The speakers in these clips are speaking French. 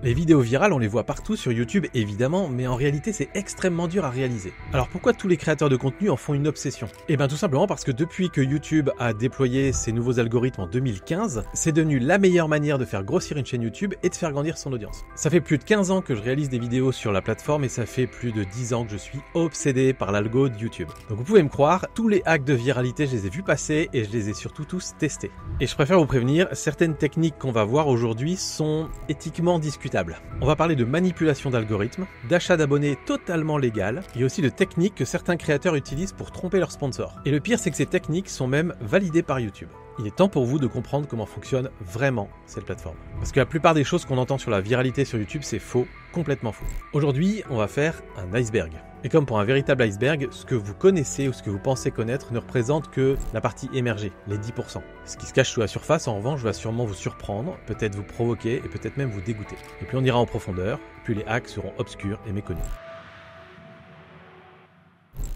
Les vidéos virales, on les voit partout sur YouTube évidemment, mais en réalité c'est extrêmement dur à réaliser. Alors pourquoi tous les créateurs de contenu en font une obsession? Eh bien tout simplement parce que depuis que YouTube a déployé ses nouveaux algorithmes en 2015, c'est devenu la meilleure manière de faire grossir une chaîne YouTube et de faire grandir son audience. Ça fait plus de 15 ans que je réalise des vidéos sur la plateforme et ça fait plus de 10 ans que je suis obsédé par l'algo de YouTube. Donc vous pouvez me croire, tous les hacks de viralité je les ai vus passer et je les ai surtout tous testés. Et je préfère vous prévenir, certaines techniques qu'on va voir aujourd'hui sont éthiquement discutables. On va parler de manipulation d'algorithmes, d'achat d'abonnés totalement légal, et aussi de techniques que certains créateurs utilisent pour tromper leurs sponsors. Et le pire, c'est que ces techniques sont même validées par YouTube. Il est temps pour vous de comprendre comment fonctionne vraiment cette plateforme. Parce que la plupart des choses qu'on entend sur la viralité sur YouTube, c'est faux, complètement faux. Aujourd'hui, on va faire un iceberg. Et comme pour un véritable iceberg, ce que vous connaissez ou ce que vous pensez connaître ne représente que la partie émergée, les 10%. Ce qui se cache sous la surface, en revanche, va sûrement vous surprendre, peut-être vous provoquer et peut-être même vous dégoûter. Et plus on ira en profondeur, plus les hacks seront obscurs et méconnus.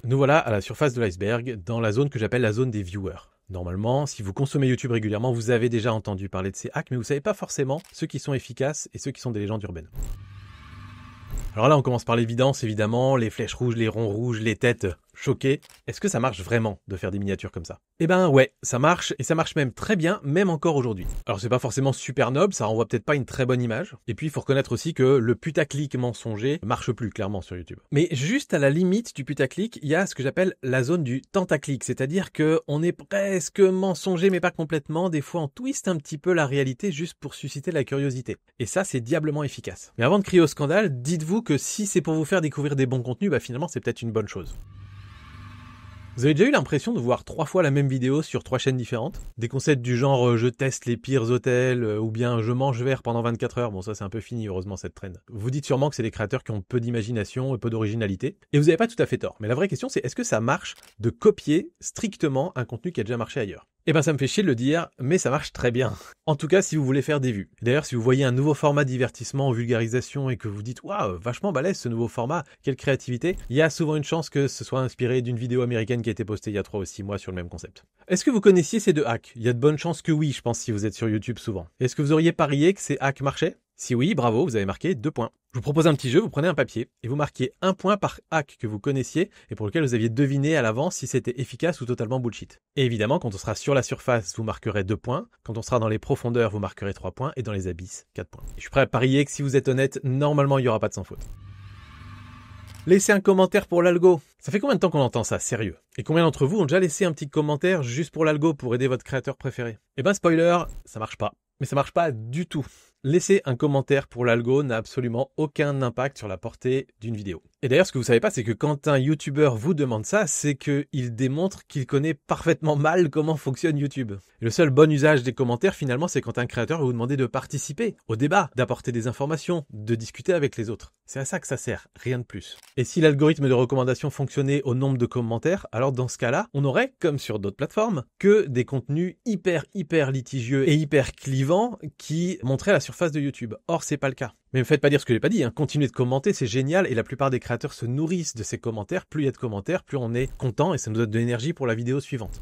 Nous voilà à la surface de l'iceberg, dans la zone que j'appelle la zone des viewers. Normalement, si vous consommez YouTube régulièrement, vous avez déjà entendu parler de ces hacks, mais vous ne savez pas forcément ceux qui sont efficaces et ceux qui sont des légendes urbaines. Alors là, on commence par l'évidence, évidemment, les flèches rouges, les ronds rouges, les têtes choquées. Est-ce que ça marche vraiment de faire des miniatures comme ça? Eh ben ouais, ça marche, et ça marche même très bien, même encore aujourd'hui. Alors c'est pas forcément super noble, ça renvoie peut-être pas une très bonne image. Et puis il faut reconnaître aussi que le putaclic mensonger marche plus clairement sur YouTube. Mais juste à la limite du putaclic, il y a ce que j'appelle la zone du tentaclic, c'est-à-dire que on est presque mensonger mais pas complètement, des fois on twiste un petit peu la réalité juste pour susciter la curiosité. Et ça c'est diablement efficace. Mais avant de crier au scandale, dites-vous que si c'est pour vous faire découvrir des bons contenus, bah finalement c'est peut-être une bonne chose. Vous avez déjà eu l'impression de voir 3 fois la même vidéo sur 3 chaînes différentes? Des concepts du genre je teste les pires hôtels ou bien je mange vert pendant 24 heures. Bon ça c'est un peu fini heureusement cette trend. Vous dites sûrement que c'est des créateurs qui ont peu d'imagination et peu d'originalité. Et vous n'avez pas tout à fait tort. Mais la vraie question c'est est-ce que ça marche de copier strictement un contenu qui a déjà marché ailleurs? Eh ben ça me fait chier de le dire, mais ça marche très bien. En tout cas si vous voulez faire des vues. D'ailleurs si vous voyez un nouveau format de divertissement en vulgarisation et que vous dites waouh vachement balèze ce nouveau format, quelle créativité, il y a souvent une chance que ce soit inspiré d'une vidéo américaine qui a été postée il y a 3 ou 6 mois sur le même concept. Est-ce que vous connaissiez ces 2 hacks? Il y a de bonnes chances que oui, je pense, si vous êtes sur YouTube souvent. Est-ce que vous auriez parié que ces hacks marchaient? Si oui, bravo, vous avez marqué 2 points. Je vous propose un petit jeu, vous prenez un papier et vous marquez 1 point par hack que vous connaissiez et pour lequel vous aviez deviné à l'avance si c'était efficace ou totalement bullshit. Et évidemment, quand on sera sur la surface, vous marquerez 2 points. Quand on sera dans les profondeurs, vous marquerez 3 points et dans les abysses, 4 points. Et je suis prêt à parier que si vous êtes honnête, normalement il n'y aura pas de sans faute. Laissez un commentaire pour l'algo. Ça fait combien de temps qu'on entend ça, sérieux? Et combien d'entre vous ont déjà laissé un petit commentaire juste pour l'algo pour aider votre créateur préféré? Eh ben spoiler, ça marche pas. Mais ça marche pas du tout. Laisser un commentaire pour l'algo n'a absolument aucun impact sur la portée d'une vidéo. Et d'ailleurs, ce que vous savez pas, c'est que quand un YouTuber vous demande ça, c'est qu'il démontre qu'il connaît parfaitement mal comment fonctionne YouTube. Et le seul bon usage des commentaires, finalement, c'est quand un créateur va vous demander de participer au débat, d'apporter des informations, de discuter avec les autres. C'est à ça que ça sert, rien de plus. Et si l'algorithme de recommandation fonctionnait au nombre de commentaires, alors dans ce cas-là, on aurait, comme sur d'autres plateformes, que des contenus hyper litigieux et hyper clivants qui montraient la surface de YouTube. Or, c'est pas le cas. Mais me faites pas dire ce que j'ai pas dit, hein. Continuez de commenter, c'est génial et la plupart des créateurs se nourrissent de ces commentaires. Plus il y a de commentaires, plus on est content et ça nous donne de l'énergie pour la vidéo suivante.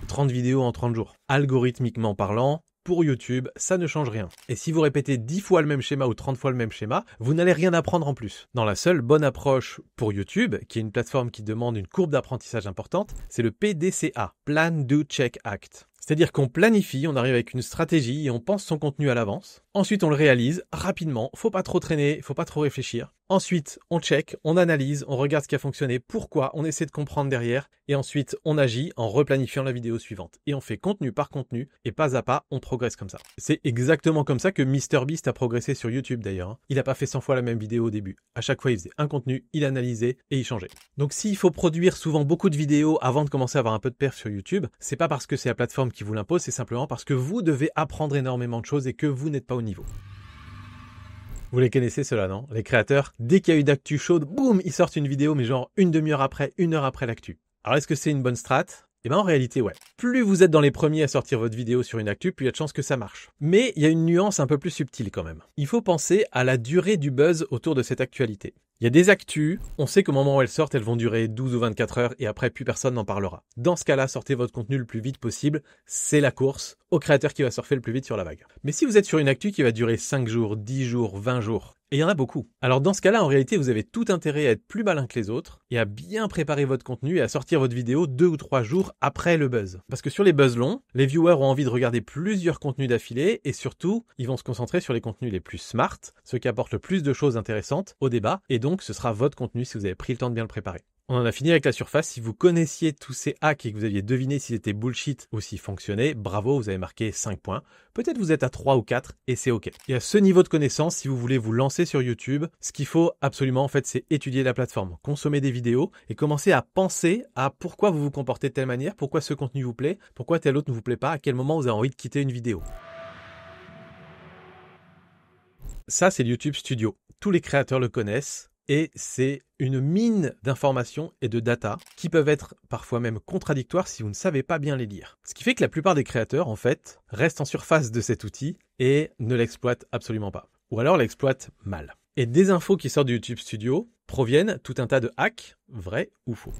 30 vidéos en 30 jours. Algorithmiquement parlant, pour YouTube, ça ne change rien. Et si vous répétez 10 fois le même schéma ou 30 fois le même schéma, vous n'allez rien apprendre en plus. Dans la seule bonne approche pour YouTube, qui est une plateforme qui demande une courbe d'apprentissage importante, c'est le PDCA, Plan, Do, Check, Act. C'est-à-dire qu'on planifie, on arrive avec une stratégie et on pense son contenu à l'avance. Ensuite, on le réalise rapidement, faut pas trop traîner, faut pas trop réfléchir. Ensuite, on check, on analyse, on regarde ce qui a fonctionné, pourquoi, on essaie de comprendre derrière. Et ensuite, on agit en replanifiant la vidéo suivante. Et on fait contenu par contenu et pas à pas, on progresse comme ça. C'est exactement comme ça que MrBeast a progressé sur YouTube d'ailleurs. Il n'a pas fait 100 fois la même vidéo au début. À chaque fois, il faisait un contenu, il analysait et il changeait. Donc s'il faut produire souvent beaucoup de vidéos avant de commencer à avoir un peu de perf sur YouTube, c'est pas parce que c'est la plateforme qui vous l'impose, c'est simplement parce que vous devez apprendre énormément de choses et que vous n'êtes pas au niveau. Vous les connaissez ceux-là, non? Les créateurs, dès qu'il y a eu d'actu chaude, boum, ils sortent une vidéo, mais genre une demi-heure après, 1 heure après l'actu. Alors est-ce que c'est une bonne strat? Eh ben en réalité, ouais. Plus vous êtes dans les premiers à sortir votre vidéo sur une actu, plus il y a de chances que ça marche. Mais il y a une nuance un peu plus subtile quand même. Il faut penser à la durée du buzz autour de cette actualité. Il y a des actus, on sait qu'au moment où elles sortent, elles vont durer 12 ou 24 heures et après plus personne n'en parlera. Dans ce cas-là, sortez votre contenu le plus vite possible, c'est la course au créateur qui va surfer le plus vite sur la vague. Mais si vous êtes sur une actu qui va durer 5 jours, 10 jours, 20 jours, et il y en a beaucoup. Alors dans ce cas-là, en réalité, vous avez tout intérêt à être plus malin que les autres et à bien préparer votre contenu et à sortir votre vidéo 2 ou 3 jours après le buzz. Parce que sur les buzz longs, les viewers ont envie de regarder plusieurs contenus d'affilée et surtout, ils vont se concentrer sur les contenus les plus smart, ceux qui apportent le plus de choses intéressantes au débat et donc ce sera votre contenu si vous avez pris le temps de bien le préparer. On en a fini avec la surface. Si vous connaissiez tous ces hacks et que vous aviez deviné s'ils étaient bullshit ou s'ils fonctionnaient, bravo, vous avez marqué 5 points. Peut-être vous êtes à 3 ou 4 et c'est ok. Et à ce niveau de connaissance, si vous voulez vous lancer sur YouTube, ce qu'il faut absolument en fait, c'est étudier la plateforme, consommer des vidéos et commencer à penser à pourquoi vous vous comportez de telle manière, pourquoi ce contenu vous plaît, pourquoi tel autre ne vous plaît pas, à quel moment vous avez envie de quitter une vidéo. Ça, c'est le YouTube Studio. Tous les créateurs le connaissent. Et c'est une mine d'informations et de data qui peuvent être parfois même contradictoires si vous ne savez pas bien les lire. Ce qui fait que la plupart des créateurs, en fait, restent en surface de cet outil et ne l'exploitent absolument pas. Ou alors l'exploitent mal. Et des infos qui sortent du YouTube Studio proviennent tout un tas de hacks, vrais ou faux.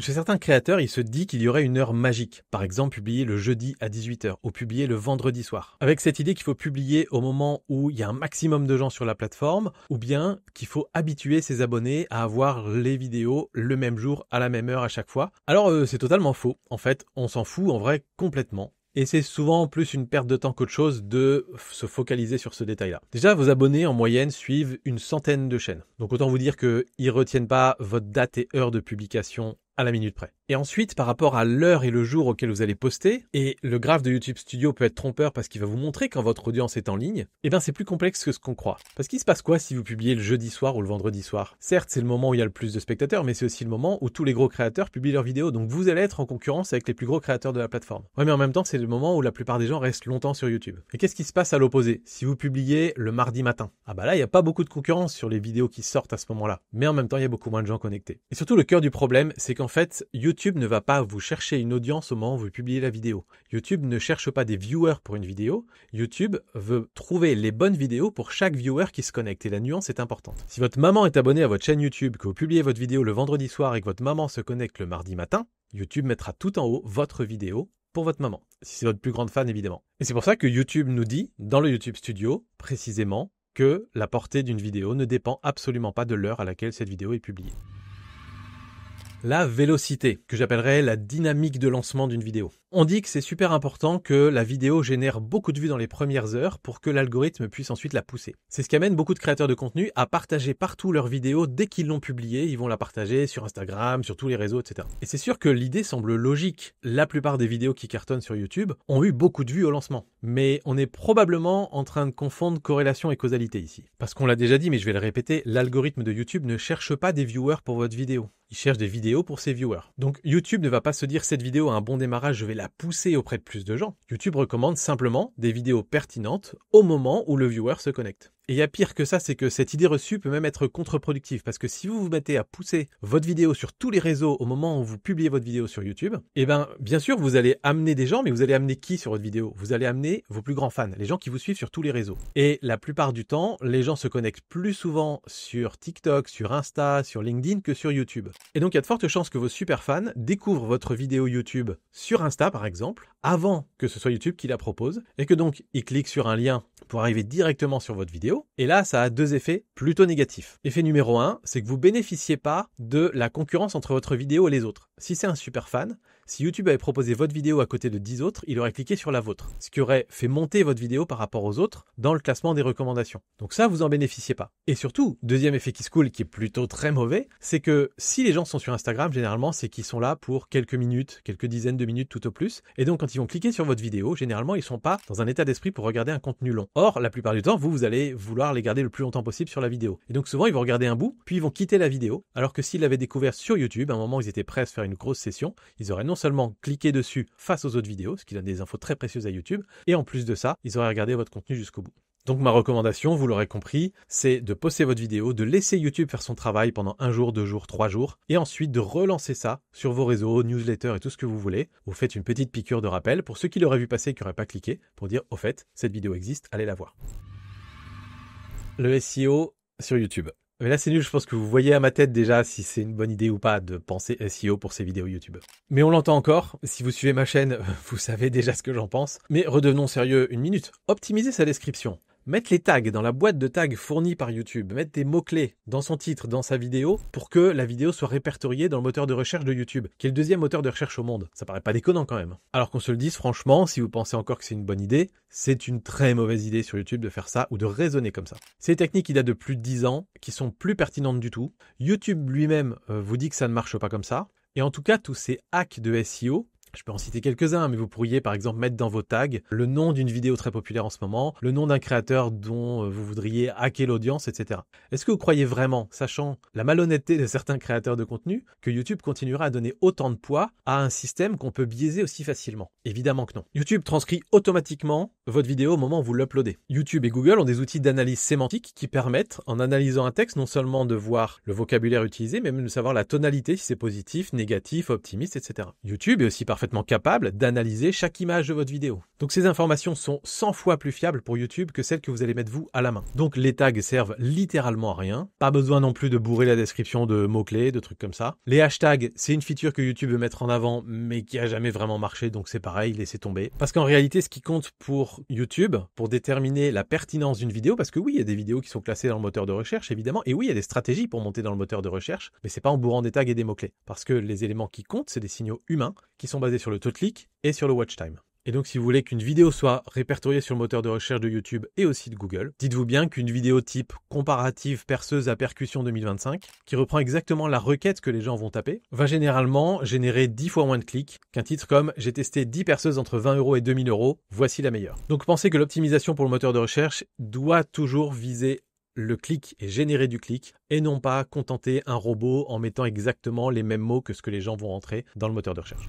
Chez certains créateurs, il se dit qu'il y aurait une heure magique. Par exemple, publier le jeudi à 18h ou publier le vendredi soir. Avec cette idée qu'il faut publier au moment où il y a un maximum de gens sur la plateforme ou bien qu'il faut habituer ses abonnés à avoir les vidéos le même jour à la même heure à chaque fois. Alors c'est totalement faux. En fait, on s'en fout en vrai complètement. Et c'est souvent plus une perte de temps qu'autre chose de se focaliser sur ce détail-là. Déjà, vos abonnés en moyenne suivent une centaine de chaînes. Donc autant vous dire qu'ils retiennent pas votre date et heure de publication à la minute près. Et ensuite, par rapport à l'heure et le jour auquel vous allez poster, et le graphe de YouTube Studio peut être trompeur parce qu'il va vous montrer quand votre audience est en ligne, eh bien c'est plus complexe que ce qu'on croit. Parce qu'il se passe quoi si vous publiez le jeudi soir ou le vendredi soir? Certes, c'est le moment où il y a le plus de spectateurs, mais c'est aussi le moment où tous les gros créateurs publient leurs vidéos, donc vous allez être en concurrence avec les plus gros créateurs de la plateforme. Ouais, mais en même temps, c'est le moment où la plupart des gens restent longtemps sur YouTube. Et qu'est-ce qui se passe à l'opposé? Si vous publiez le mardi matin, ah bah là, il n'y a pas beaucoup de concurrence sur les vidéos qui sortent à ce moment-là. Mais en même temps, il y a beaucoup moins de gens connectés. Et surtout, le cœur du problème, c'est qu'en fait, YouTube ne va pas vous chercher une audience au moment où vous publiez la vidéo. YouTube ne cherche pas des viewers pour une vidéo. YouTube veut trouver les bonnes vidéos pour chaque viewer qui se connecte. Et la nuance est importante. Si votre maman est abonnée à votre chaîne YouTube, que vous publiez votre vidéo le vendredi soir et que votre maman se connecte le mardi matin, YouTube mettra tout en haut votre vidéo pour votre maman. Si c'est votre plus grande fan, évidemment. Et c'est pour ça que YouTube nous dit, dans le YouTube Studio, précisément, que la portée d'une vidéo ne dépend absolument pas de l'heure à laquelle cette vidéo est publiée. La vélocité, que j'appellerais la dynamique de lancement d'une vidéo. On dit que c'est super important que la vidéo génère beaucoup de vues dans les premières heures pour que l'algorithme puisse ensuite la pousser. C'est ce qui amène beaucoup de créateurs de contenu à partager partout leurs vidéos dès qu'ils l'ont publiée. Ils vont la partager sur Instagram, sur tous les réseaux, etc. Et c'est sûr que l'idée semble logique. La plupart des vidéos qui cartonnent sur YouTube ont eu beaucoup de vues au lancement. Mais on est probablement en train de confondre corrélation et causalité ici. Parce qu'on l'a déjà dit, mais je vais le répéter, l'algorithme de YouTube ne cherche pas des viewers pour votre vidéo. Il cherche des vidéos pour ses viewers. Donc YouTube ne va pas se dire cette vidéo a un bon démarrage, je vais la pousser auprès de plus de gens. YouTube recommande simplement des vidéos pertinentes au moment où le viewer se connecte. Et il y a pire que ça, c'est que cette idée reçue peut même être contre-productive parce que si vous vous mettez à pousser votre vidéo sur tous les réseaux au moment où vous publiez votre vidéo sur YouTube, eh ben, bien sûr, vous allez amener des gens, mais vous allez amener qui sur votre vidéo? Vous allez amener vos plus grands fans, les gens qui vous suivent sur tous les réseaux. Et la plupart du temps, les gens se connectent plus souvent sur TikTok, sur Insta, sur LinkedIn que sur YouTube. Et donc, il y a de fortes chances que vos super fans découvrent votre vidéo YouTube sur Insta, par exemple, avant que ce soit YouTube qui la propose, et que donc, ils cliquent sur un lien pour arriver directement sur votre vidéo. Et là, ça a deux effets plutôt négatifs. Effet numéro 1, c'est que vous bénéficiez pas de la concurrence entre votre vidéo et les autres. Si c'est un super fan, si YouTube avait proposé votre vidéo à côté de 10 autres, il aurait cliqué sur la vôtre. Ce qui aurait fait monter votre vidéo par rapport aux autres dans le classement des recommandations. Donc ça, vous en bénéficiez pas. Et surtout, deuxième effet qui se coule, qui est plutôt très mauvais, c'est que si les gens sont sur Instagram, généralement, c'est qu'ils sont là pour quelques minutes, quelques dizaines de minutes tout au plus. Et donc, quand ils vont cliquer sur votre vidéo, généralement, ils sont pas dans un état d'esprit pour regarder un contenu long. Or, la plupart du temps, vous allez vouloir les garder le plus longtemps possible sur la vidéo. Et donc, souvent, ils vont regarder un bout, puis ils vont quitter la vidéo. Alors que s'ils l'avaient découvert sur YouTube, à un moment où ils étaient prêts à se faire une grosse session, ils auraient non seulement cliqué dessus face aux autres vidéos, ce qui donne des infos très précieuses à YouTube, et en plus de ça, ils auraient regardé votre contenu jusqu'au bout. Donc ma recommandation, vous l'aurez compris, c'est de poster votre vidéo, de laisser YouTube faire son travail pendant 1 jour, 2 jours, 3 jours, et ensuite de relancer ça sur vos réseaux, newsletters et tout ce que vous voulez. Vous faites une petite piqûre de rappel pour ceux qui l'auraient vu passer et qui n'auraient pas cliqué, pour dire au fait, cette vidéo existe, allez la voir. Le SEO sur YouTube. Mais là, c'est nul, je pense que vous voyez à ma tête déjà si c'est une bonne idée ou pas de penser SEO pour ces vidéos YouTube. Mais on l'entend encore, si vous suivez ma chaîne, vous savez déjà ce que j'en pense. Mais redevenons sérieux une minute. Optimisez sa description. Mettre les tags dans la boîte de tags fournie par YouTube, mettre des mots-clés dans son titre, dans sa vidéo, pour que la vidéo soit répertoriée dans le moteur de recherche de YouTube, qui est le deuxième moteur de recherche au monde. Ça paraît pas déconnant quand même. Alors qu'on se le dise franchement, si vous pensez encore que c'est une bonne idée, c'est une très mauvaise idée sur YouTube de faire ça ou de raisonner comme ça. Ces techniques qui datent de plus de 10 ans, qui sont plus pertinentes du tout. YouTube lui-même vous dit que ça ne marche pas comme ça. Et en tout cas, tous ces hacks de SEO, je peux en citer quelques-uns, mais vous pourriez par exemple mettre dans vos tags le nom d'une vidéo très populaire en ce moment, le nom d'un créateur dont vous voudriez hacker l'audience, etc. Est-ce que vous croyez vraiment, sachant la malhonnêteté de certains créateurs de contenu, que YouTube continuera à donner autant de poids à un système qu'on peut biaiser aussi facilement? Évidemment que non. YouTube transcrit automatiquement votre vidéo au moment où vous l'uploadez. YouTube et Google ont des outils d'analyse sémantique qui permettent, en analysant un texte, non seulement de voir le vocabulaire utilisé, mais même de savoir la tonalité, si c'est positif, négatif, optimiste, etc. YouTube est aussi parfaitement capable d'analyser chaque image de votre vidéo. Donc ces informations sont 100 fois plus fiables pour YouTube que celles que vous allez mettre vous à la main. Donc les tags servent littéralement à rien. Pas besoin non plus de bourrer la description de mots-clés, de trucs comme ça. Les hashtags, c'est une feature que YouTube veut mettre en avant, mais qui a jamais vraiment marché, donc c'est pareil, laissez tomber. Parce qu'en réalité, ce qui compte pour YouTube, pour déterminer la pertinence d'une vidéo, parce que oui, il y a des vidéos qui sont classées dans le moteur de recherche, évidemment, et oui, il y a des stratégies pour monter dans le moteur de recherche, mais c'est pas en bourrant des tags et des mots-clés. Parce que les éléments qui comptent, c'est des signaux humains qui sont basés sur le taux de clic et sur le watch time. Et donc, si vous voulez qu'une vidéo soit répertoriée sur le moteur de recherche de YouTube et aussi de Google, dites-vous bien qu'une vidéo type comparative perceuse à percussion 2025, qui reprend exactement la requête que les gens vont taper, va généralement générer 10 fois moins de clics qu'un titre comme « J'ai testé 10 perceuses entre 20 € et 2000 €, voici la meilleure ». Donc, pensez que l'optimisation pour le moteur de recherche doit toujours viser le clic et générer du clic et non pas contenter un robot en mettant exactement les mêmes mots que ce que les gens vont rentrer dans le moteur de recherche.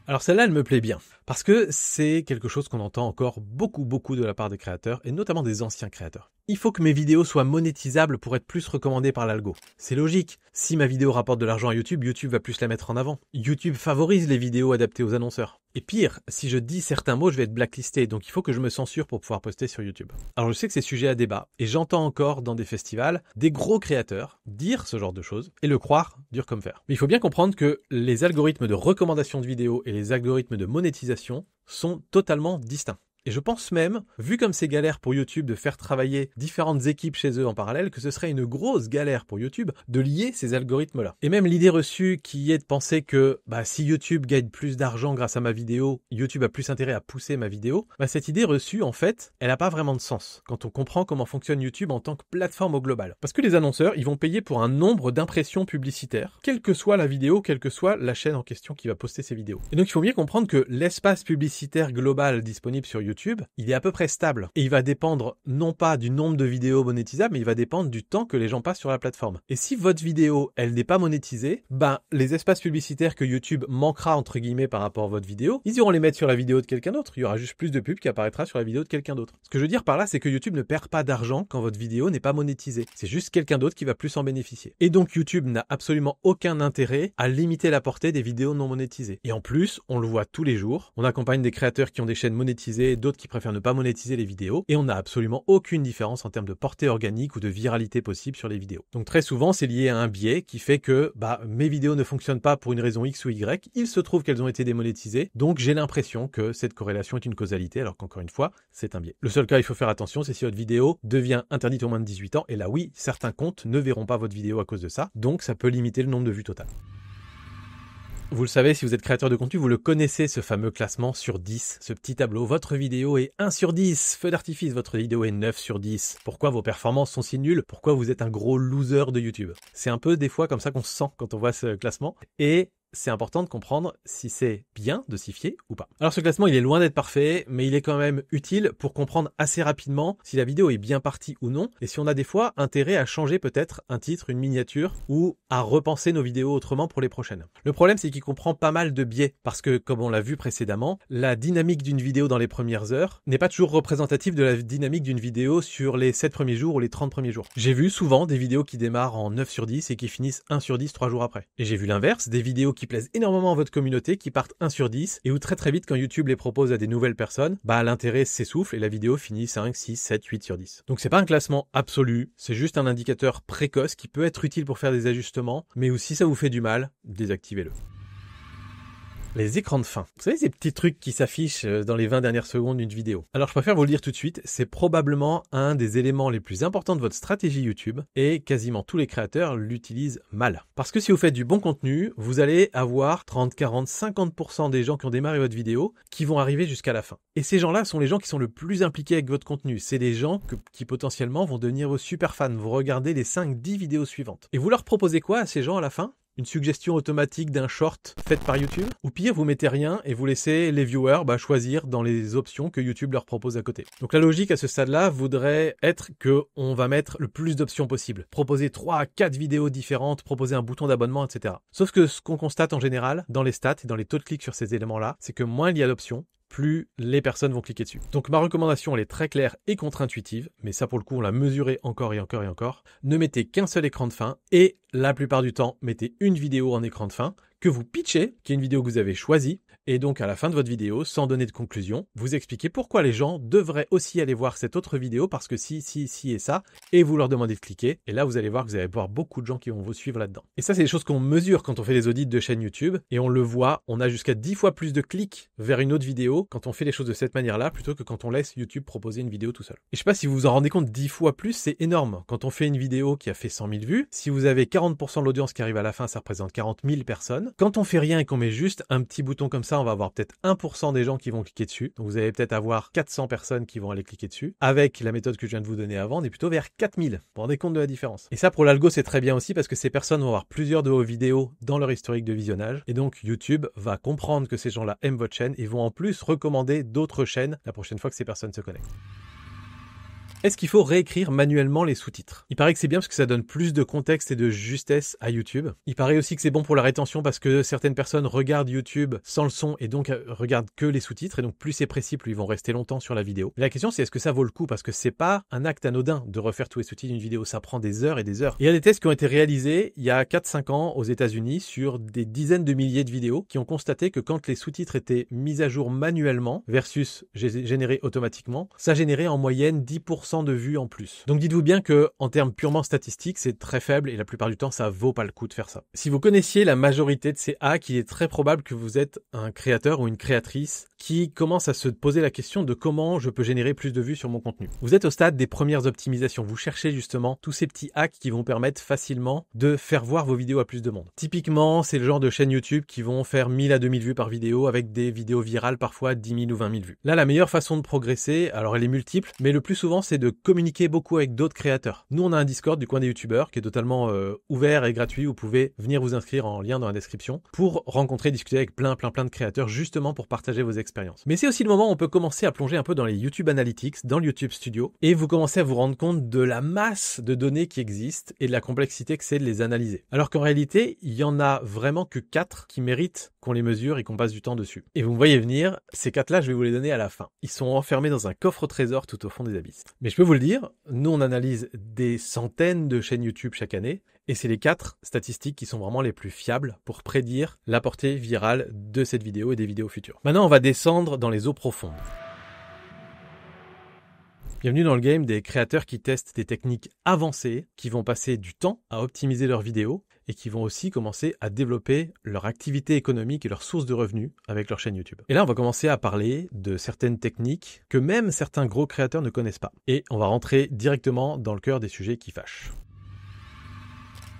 Alors celle-là, elle me plaît bien, parce que c'est quelque chose qu'on entend encore beaucoup de la part des créateurs, et notamment des anciens créateurs. Il faut que mes vidéos soient monétisables pour être plus recommandées par l'algo. C'est logique. Si ma vidéo rapporte de l'argent à YouTube, YouTube va plus la mettre en avant. YouTube favorise les vidéos adaptées aux annonceurs. Et pire, si je dis certains mots, je vais être blacklisté, donc il faut que je me censure pour pouvoir poster sur YouTube. Alors je sais que c'est sujet à débat, et j'entends encore dans des festivals des gros créateurs dire ce genre de choses, et le croire dur comme fer. Mais il faut bien comprendre que les algorithmes de recommandation de vidéos et les algorithmes de monétisation sont totalement distincts. Et je pense même, vu comme c'est galère pour YouTube de faire travailler différentes équipes chez eux en parallèle, que ce serait une grosse galère pour YouTube de lier ces algorithmes-là. Et même l'idée reçue qui est de penser que si YouTube gagne plus d'argent grâce à ma vidéo, YouTube a plus intérêt à pousser ma vidéo, cette idée reçue, en fait, elle n'a pas vraiment de sens quand on comprend comment fonctionne YouTube en tant que plateforme au global. Parce que les annonceurs, ils vont payer pour un nombre d'impressions publicitaires, quelle que soit la vidéo, quelle que soit la chaîne en question qui va poster ces vidéos. Et donc il faut bien comprendre que l'espace publicitaire global disponible sur YouTube, il est à peu près stable. Et il va dépendre non pas du nombre de vidéos monétisables, mais il va dépendre du temps que les gens passent sur la plateforme. Et si votre vidéo, elle n'est pas monétisée, les espaces publicitaires que YouTube manquera entre guillemets par rapport à votre vidéo, ils iront les mettre sur la vidéo de quelqu'un d'autre. Il y aura juste plus de pubs qui apparaîtra sur la vidéo de quelqu'un d'autre. Ce que je veux dire par là, c'est que YouTube ne perd pas d'argent quand votre vidéo n'est pas monétisée. C'est juste quelqu'un d'autre qui va plus en bénéficier. Et donc YouTube n'a absolument aucun intérêt à limiter la portée des vidéos non monétisées. Et en plus, on le voit tous les jours, on accompagne des créateurs qui ont des chaînes monétisées, d'autres qui préfèrent ne pas monétiser les vidéos, et on n'a absolument aucune différence en termes de portée organique ou de viralité possible sur les vidéos. Donc très souvent, c'est lié à un biais qui fait que mes vidéos ne fonctionnent pas pour une raison X ou Y, il se trouve qu'elles ont été démonétisées, donc j'ai l'impression que cette corrélation est une causalité, alors qu'encore une fois, c'est un biais. Le seul cas, il faut faire attention, c'est si votre vidéo devient interdite aux moins de 18 ans, et là oui, certains comptes ne verront pas votre vidéo à cause de ça, donc ça peut limiter le nombre de vues totales. Vous le savez, si vous êtes créateur de contenu, vous le connaissez, ce fameux classement sur 10, ce petit tableau. Votre vidéo est 1 sur 10, feu d'artifice, votre vidéo est 9 sur 10. Pourquoi vos performances sont si nulles? Pourquoi vous êtes un gros loser de YouTube? C'est un peu des fois comme ça qu'on se sent quand on voit ce classement. Et c'est important de comprendre si c'est bien de s'y fier ou pas. Alors ce classement, il est loin d'être parfait, mais il est quand même utile pour comprendre assez rapidement si la vidéo est bien partie ou non, et si on a des fois intérêt à changer peut-être un titre, une miniature, ou à repenser nos vidéos autrement pour les prochaines. Le problème, c'est qu'il comprend pas mal de biais, parce que, comme on l'a vu précédemment, la dynamique d'une vidéo dans les premières heures n'est pas toujours représentative de la dynamique d'une vidéo sur les 7 premiers jours ou les 30 premiers jours. J'ai vu souvent des vidéos qui démarrent en 9 sur 10 et qui finissent 1 sur 10 3 jours après. Et j'ai vu l'inverse, des vidéos qui plaisent énormément à votre communauté, qui partent 1 sur 10 et où très vite quand YouTube les propose à des nouvelles personnes, l'intérêt s'essouffle et la vidéo finit 5, 6, 7, 8 sur 10. Donc c'est pas un classement absolu, c'est juste un indicateur précoce qui peut être utile pour faire des ajustements, mais où si ça vous fait du mal, désactivez-le. Les écrans de fin. Vous savez ces petits trucs qui s'affichent dans les 20 dernières secondes d'une vidéo. Alors je préfère vous le dire tout de suite, c'est probablement un des éléments les plus importants de votre stratégie YouTube et quasiment tous les créateurs l'utilisent mal. Parce que si vous faites du bon contenu, vous allez avoir 30, 40, 50% des gens qui ont démarré votre vidéo qui vont arriver jusqu'à la fin. Et ces gens-là sont les gens qui sont le plus impliqués avec votre contenu. C'est des gens qui potentiellement vont devenir vos super fans. Vous regardez les 5-10 vidéos suivantes. Et vous leur proposez quoi à ces gens à la fin ? Une suggestion automatique d'un short faite par YouTube? Ou pire, vous mettez rien et vous laissez les viewers choisir dans les options que YouTube leur propose à côté. Donc la logique à ce stade-là voudrait être que on va mettre le plus d'options possible. Proposer 3 à 4 vidéos différentes, proposer un bouton d'abonnement, etc. Sauf que ce qu'on constate en général dans les stats et dans les taux de clics sur ces éléments-là, c'est que moins il y a d'options, plus les personnes vont cliquer dessus. Donc ma recommandation, elle est très claire et contre-intuitive, mais ça pour le coup on l'a mesuré encore et encore et encore. Ne mettez qu'un seul écran de fin et la plupart du temps, mettez une vidéo en écran de fin que vous pitchez, qui est une vidéo que vous avez choisie, et donc à la fin de votre vidéo, sans donner de conclusion, vous expliquez pourquoi les gens devraient aussi aller voir cette autre vidéo, parce que si et ça, et vous leur demandez de cliquer, et là vous allez voir que vous allez voir beaucoup de gens qui vont vous suivre là-dedans. Et ça c'est des choses qu'on mesure quand on fait les audits de chaînes YouTube, et on le voit, on a jusqu'à 10 fois plus de clics vers une autre vidéo quand on fait les choses de cette manière-là, plutôt que quand on laisse YouTube proposer une vidéo tout seul. Et je sais pas si vous vous en rendez compte, 10 fois plus, c'est énorme. Quand on fait une vidéo qui a fait 100 000 vues, si vous avez 40% de l'audience qui arrive à la fin, ça représente 40 000 personnes. Quand on fait rien et qu'on met juste un petit bouton comme ça, on va avoir peut-être 1% des gens qui vont cliquer dessus. Donc vous allez peut-être avoir 400 personnes qui vont aller cliquer dessus. Avec la méthode que je viens de vous donner avant, on est plutôt vers 4000. Vous vous rendez compte de la différence. Et ça pour l'algo c'est très bien aussi parce que ces personnes vont avoir plusieurs de vos vidéos dans leur historique de visionnage. Et donc YouTube va comprendre que ces gens-là aiment votre chaîne et vont en plus recommander d'autres chaînes la prochaine fois que ces personnes se connectent. Est-ce qu'il faut réécrire manuellement les sous-titres? Il paraît que c'est bien parce que ça donne plus de contexte et de justesse à YouTube. Il paraît aussi que c'est bon pour la rétention parce que certaines personnes regardent YouTube sans le son et donc regardent que les sous-titres et donc plus c'est précis, plus ils vont rester longtemps sur la vidéo. Mais la question c'est est-ce que ça vaut le coup parce que c'est pas un acte anodin de refaire tous les sous-titres d'une vidéo, ça prend des heures et des heures. Et il y a des tests qui ont été réalisés il y a 4-5 ans aux États-Unis sur des dizaines de milliers de vidéos qui ont constaté que quand les sous-titres étaient mis à jour manuellement versus générés automatiquement, ça générait en moyenne 10% de vues en plus. Donc dites-vous bien que en termes purement statistiques, c'est très faible et la plupart du temps, ça vaut pas le coup de faire ça. Si vous connaissiez la majorité de ces hacks, il est très probable que vous êtes un créateur ou une créatrice qui commence à se poser la question de comment je peux générer plus de vues sur mon contenu. Vous êtes au stade des premières optimisations. Vous cherchez justement tous ces petits hacks qui vont permettre facilement de faire voir vos vidéos à plus de monde. Typiquement, c'est le genre de chaîne YouTube qui vont faire 1000 à 2000 vues par vidéo avec des vidéos virales parfois 10 000 ou 20 000 vues. Là, la meilleure façon de progresser, alors elle est multiple, mais le plus souvent, c'est de communiquer beaucoup avec d'autres créateurs. Nous, on a un Discord du coin des youtubeurs qui est totalement ouvert et gratuit. Vous pouvez venir vous inscrire en lien dans la description pour rencontrer, discuter avec plein de créateurs justement pour partager vos expériences. Mais c'est aussi le moment où on peut commencer à plonger un peu dans les YouTube Analytics, dans le YouTube Studio et vous commencez à vous rendre compte de la masse de données qui existent et de la complexité que c'est de les analyser. Alors qu'en réalité, il y en a vraiment que 4 qui méritent qu'on les mesure et qu'on passe du temps dessus. Et vous me voyez venir, ces 4-là, je vais vous les donner à la fin. Ils sont enfermés dans un coffre au trésor tout au fond des abysses. Mais je peux vous le dire, nous on analyse des centaines de chaînes YouTube chaque année et c'est les 4 statistiques qui sont vraiment les plus fiables pour prédire la portée virale de cette vidéo et des vidéos futures. Maintenant, on va descendre dans les eaux profondes. Bienvenue dans le game des créateurs qui testent des techniques avancées, qui vont passer du temps à optimiser leurs vidéos et qui vont aussi commencer à développer leur activité économique et leurs sources de revenus avec leur chaîne YouTube. Et là, on va commencer à parler de certaines techniques que même certains gros créateurs ne connaissent pas. Et on va rentrer directement dans le cœur des sujets qui fâchent.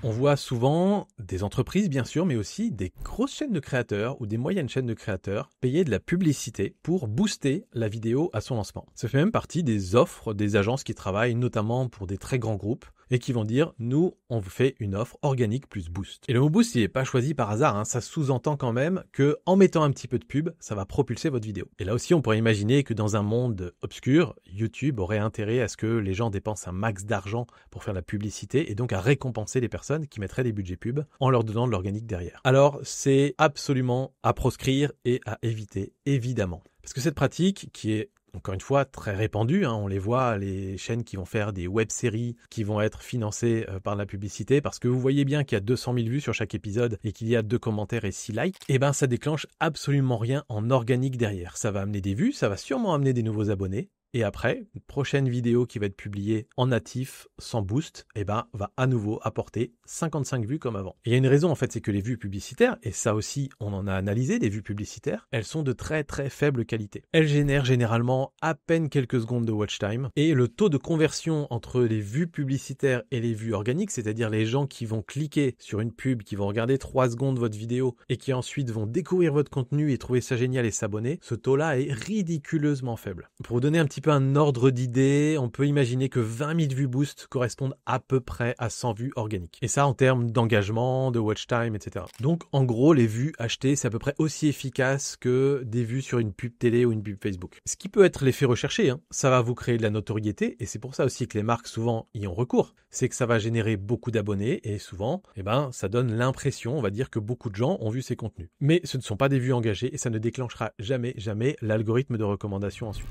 On voit souvent des entreprises, bien sûr, mais aussi des grosses chaînes de créateurs ou des moyennes chaînes de créateurs payer de la publicité pour booster la vidéo à son lancement. Ça fait même partie des offres des agences qui travaillent notamment pour des très grands groupes et qui vont dire « Nous, on vous fait une offre organique plus boost ». Et le mot boost, il n'est pas choisi par hasard, ça sous-entend quand même que en mettant un petit peu de pub, ça va propulser votre vidéo. Et là aussi, on pourrait imaginer que dans un monde obscur, YouTube aurait intérêt à ce que les gens dépensent un max d'argent pour faire la publicité et donc à récompenser les personnes qui mettraient des budgets pub en leur donnant de l'organique derrière. Alors, c'est absolument à proscrire et à éviter, évidemment. Parce que cette pratique, qui est encore une fois très répandues, hein. On les voit, les chaînes qui vont faire des web-séries qui vont être financées par la publicité, parce que vous voyez bien qu'il y a 200 000 vues sur chaque épisode et qu'il y a 2 commentaires et 6 likes, et ben ça déclenche absolument rien en organique derrière. Ça va amener des vues, ça va sûrement amener des nouveaux abonnés. Et après, une prochaine vidéo qui va être publiée en natif, sans boost, va à nouveau apporter 55 vues comme avant. Et il y a une raison en fait, c'est que les vues publicitaires, et ça aussi on en a analysé des vues publicitaires, elles sont de très très faible qualité. Elles génèrent généralement à peine quelques secondes de watch time, et le taux de conversion entre les vues publicitaires et les vues organiques, c'est-à-dire les gens qui vont cliquer sur une pub, qui vont regarder 3 secondes votre vidéo, et qui ensuite vont découvrir votre contenu et trouver ça génial et s'abonner, ce taux-là est ridiculeusement faible. Pour vous donner un petit peu un ordre d'idée, on peut imaginer que 20 000 vues boost correspondent à peu près à 100 vues organiques. Et ça en termes d'engagement, de watch time, etc. Donc en gros, les vues achetées, c'est à peu près aussi efficace que des vues sur une pub télé ou une pub Facebook. Ce qui peut être l'effet recherché, hein. Ça va vous créer de la notoriété, et c'est pour ça aussi que les marques souvent y ont recours. C'est que ça va générer beaucoup d'abonnés, et souvent, ça donne l'impression, on va dire, que beaucoup de gens ont vu ces contenus. Mais ce ne sont pas des vues engagées, et ça ne déclenchera jamais l'algorithme de recommandation ensuite.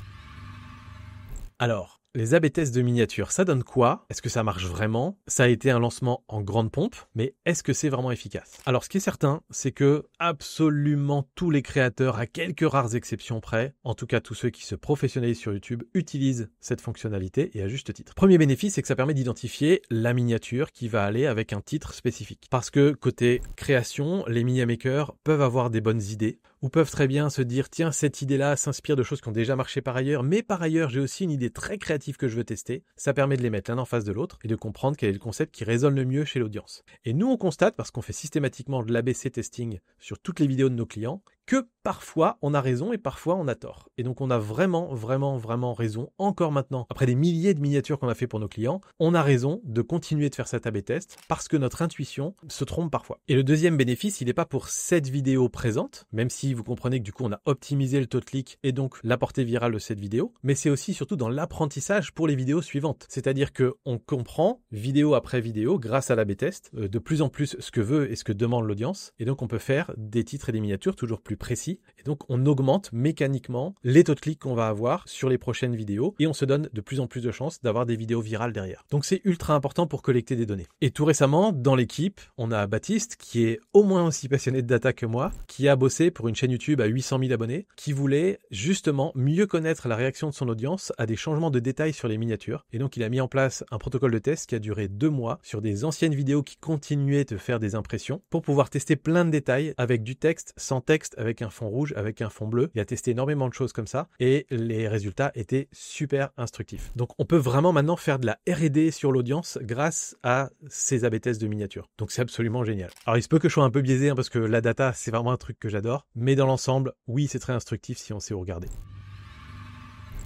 Alors, les A/B tests de miniatures, ça donne quoi? Est-ce que ça marche vraiment? Ça a été un lancement en grande pompe, mais est-ce que c'est vraiment efficace? Alors, ce qui est certain, c'est que absolument tous les créateurs, à quelques rares exceptions près, en tout cas tous ceux qui se professionnalisent sur YouTube, utilisent cette fonctionnalité, et à juste titre. Premier bénéfice, c'est que ça permet d'identifier la miniature qui va aller avec un titre spécifique. Parce que côté création, les minimakers peuvent avoir des bonnes idées, ou peuvent très bien se dire, tiens, cette idée-là s'inspire de choses qui ont déjà marché par ailleurs, mais par ailleurs, j'ai aussi une idée très créative que je veux tester. Ça permet de les mettre l'un en face de l'autre et de comprendre quel est le concept qui résonne le mieux chez l'audience. Et nous, on constate, parce qu'on fait systématiquement de l'ABC testing sur toutes les vidéos de nos clients, que parfois on a raison et parfois on a tort. Et donc on a vraiment raison, encore maintenant, après des milliers de miniatures qu'on a fait pour nos clients, on a raison de continuer de faire cet A/B test parce que notre intuition se trompe parfois. Et le deuxième bénéfice, il n'est pas pour cette vidéo présente, même si vous comprenez que du coup on a optimisé le taux de clic et donc la portée virale de cette vidéo, mais c'est aussi surtout dans l'apprentissage pour les vidéos suivantes. C'est-à-dire que on comprend vidéo après vidéo, grâce à l'A/B test, de plus en plus ce que veut et ce que demande l'audience, et donc on peut faire des titres et des miniatures toujours plus précis, et donc on augmente mécaniquement les taux de clics qu'on va avoir sur les prochaines vidéos, et on se donne de plus en plus de chances d'avoir des vidéos virales derrière. Donc c'est ultra important pour collecter des données. Et tout récemment, dans l'équipe, on a Baptiste, qui est au moins aussi passionné de data que moi, qui a bossé pour une chaîne YouTube à 800 000 abonnés, qui voulait justement mieux connaître la réaction de son audience à des changements de détails sur les miniatures, et donc il a mis en place un protocole de test qui a duré 2 mois sur des anciennes vidéos qui continuaient de faire des impressions, pour pouvoir tester plein de détails avec du texte, sans texte, avec un fond rouge, avec un fond bleu. Il a testé énormément de choses comme ça et les résultats étaient super instructifs. Donc on peut vraiment maintenant faire de la R&D sur l'audience grâce à ces A/B tests de miniatures. Donc c'est absolument génial. Alors il se peut que je sois un peu biaisé parce que la data c'est vraiment un truc que j'adore, mais dans l'ensemble, oui, c'est très instructif si on sait où regarder.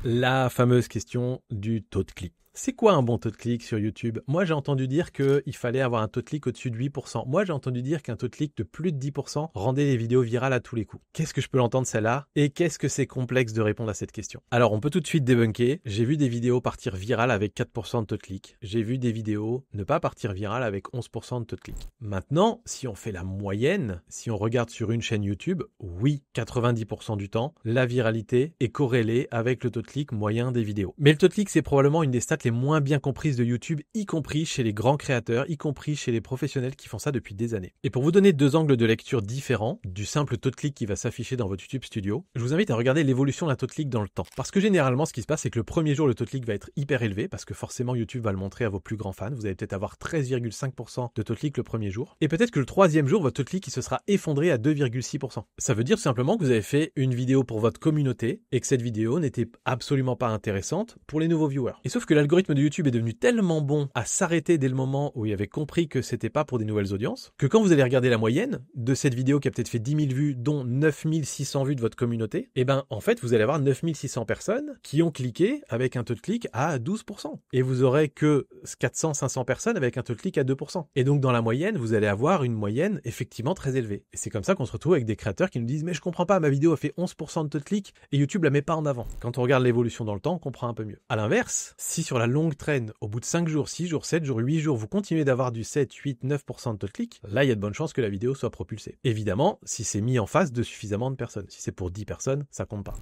La fameuse question du taux de clic. C'est quoi un bon taux de clic sur YouTube? Moi, j'ai entendu dire qu'il fallait avoir un taux de clic au-dessus de 8%. Moi, j'ai entendu dire qu'un taux de clic de plus de 10% rendait les vidéos virales à tous les coups. Qu'est-ce que je peux l'entendre celle-là? Et qu'est-ce que c'est complexe de répondre à cette question? Alors, on peut tout de suite débunker. J'ai vu des vidéos partir virales avec 4% de taux de clic. J'ai vu des vidéos ne pas partir virales avec 11% de taux de clic. Maintenant, si on fait la moyenne, si on regarde sur une chaîne YouTube, oui, 90% du temps, la viralité est corrélée avec le taux de clic moyen des vidéos. Mais le taux de clic, c'est probablement une des stats les moins bien comprises de YouTube, y compris chez les grands créateurs, y compris chez les professionnels qui font ça depuis des années. Et pour vous donner 2 angles de lecture différents du simple taux de clic qui va s'afficher dans votre YouTube Studio, je vous invite à regarder l'évolution d'un taux de clic dans le temps. Parce que généralement, ce qui se passe, c'est que le premier jour, le taux de clic va être hyper élevé, parce que forcément, YouTube va le montrer à vos plus grands fans. Vous allez peut-être avoir 13,5% de taux de clic le premier jour. Et peut-être que le 3e jour, votre taux de clic il se sera effondré à 2,6%. Ça veut dire tout simplement que vous avez fait une vidéo pour votre communauté et que cette vidéo n'était absolument pas intéressante pour les nouveaux viewers. Et sauf que l'algorithme de YouTube est devenu tellement bon à s'arrêter dès le moment où il avait compris que c'était pas pour des nouvelles audiences, que quand vous allez regarder la moyenne de cette vidéo qui a peut-être fait 10 000 vues, dont 9 600 vues de votre communauté, en fait, vous allez avoir 9 600 personnes qui ont cliqué avec un taux de clic à 12%. Et vous aurez que 400-500 personnes avec un taux de clic à 2%. Et donc, dans la moyenne, vous allez avoir une moyenne effectivement très élevée. Et c'est comme ça qu'on se retrouve avec des créateurs qui nous disent « Mais je comprends pas, ma vidéo a fait 11% de taux de clic et YouTube la met pas en avant. » Quand on regarde l'évolution dans le temps, on comprend un peu mieux. À l'inverse, si sur la longue traîne, au bout de 5 jours, 6 jours, 7 jours, 8 jours, vous continuez d'avoir du 7, 8, 9% de taux de clic, là, il y a de bonnes chances que la vidéo soit propulsée. Évidemment, si c'est mis en face de suffisamment de personnes. Si c'est pour 10 personnes, ça compte pas.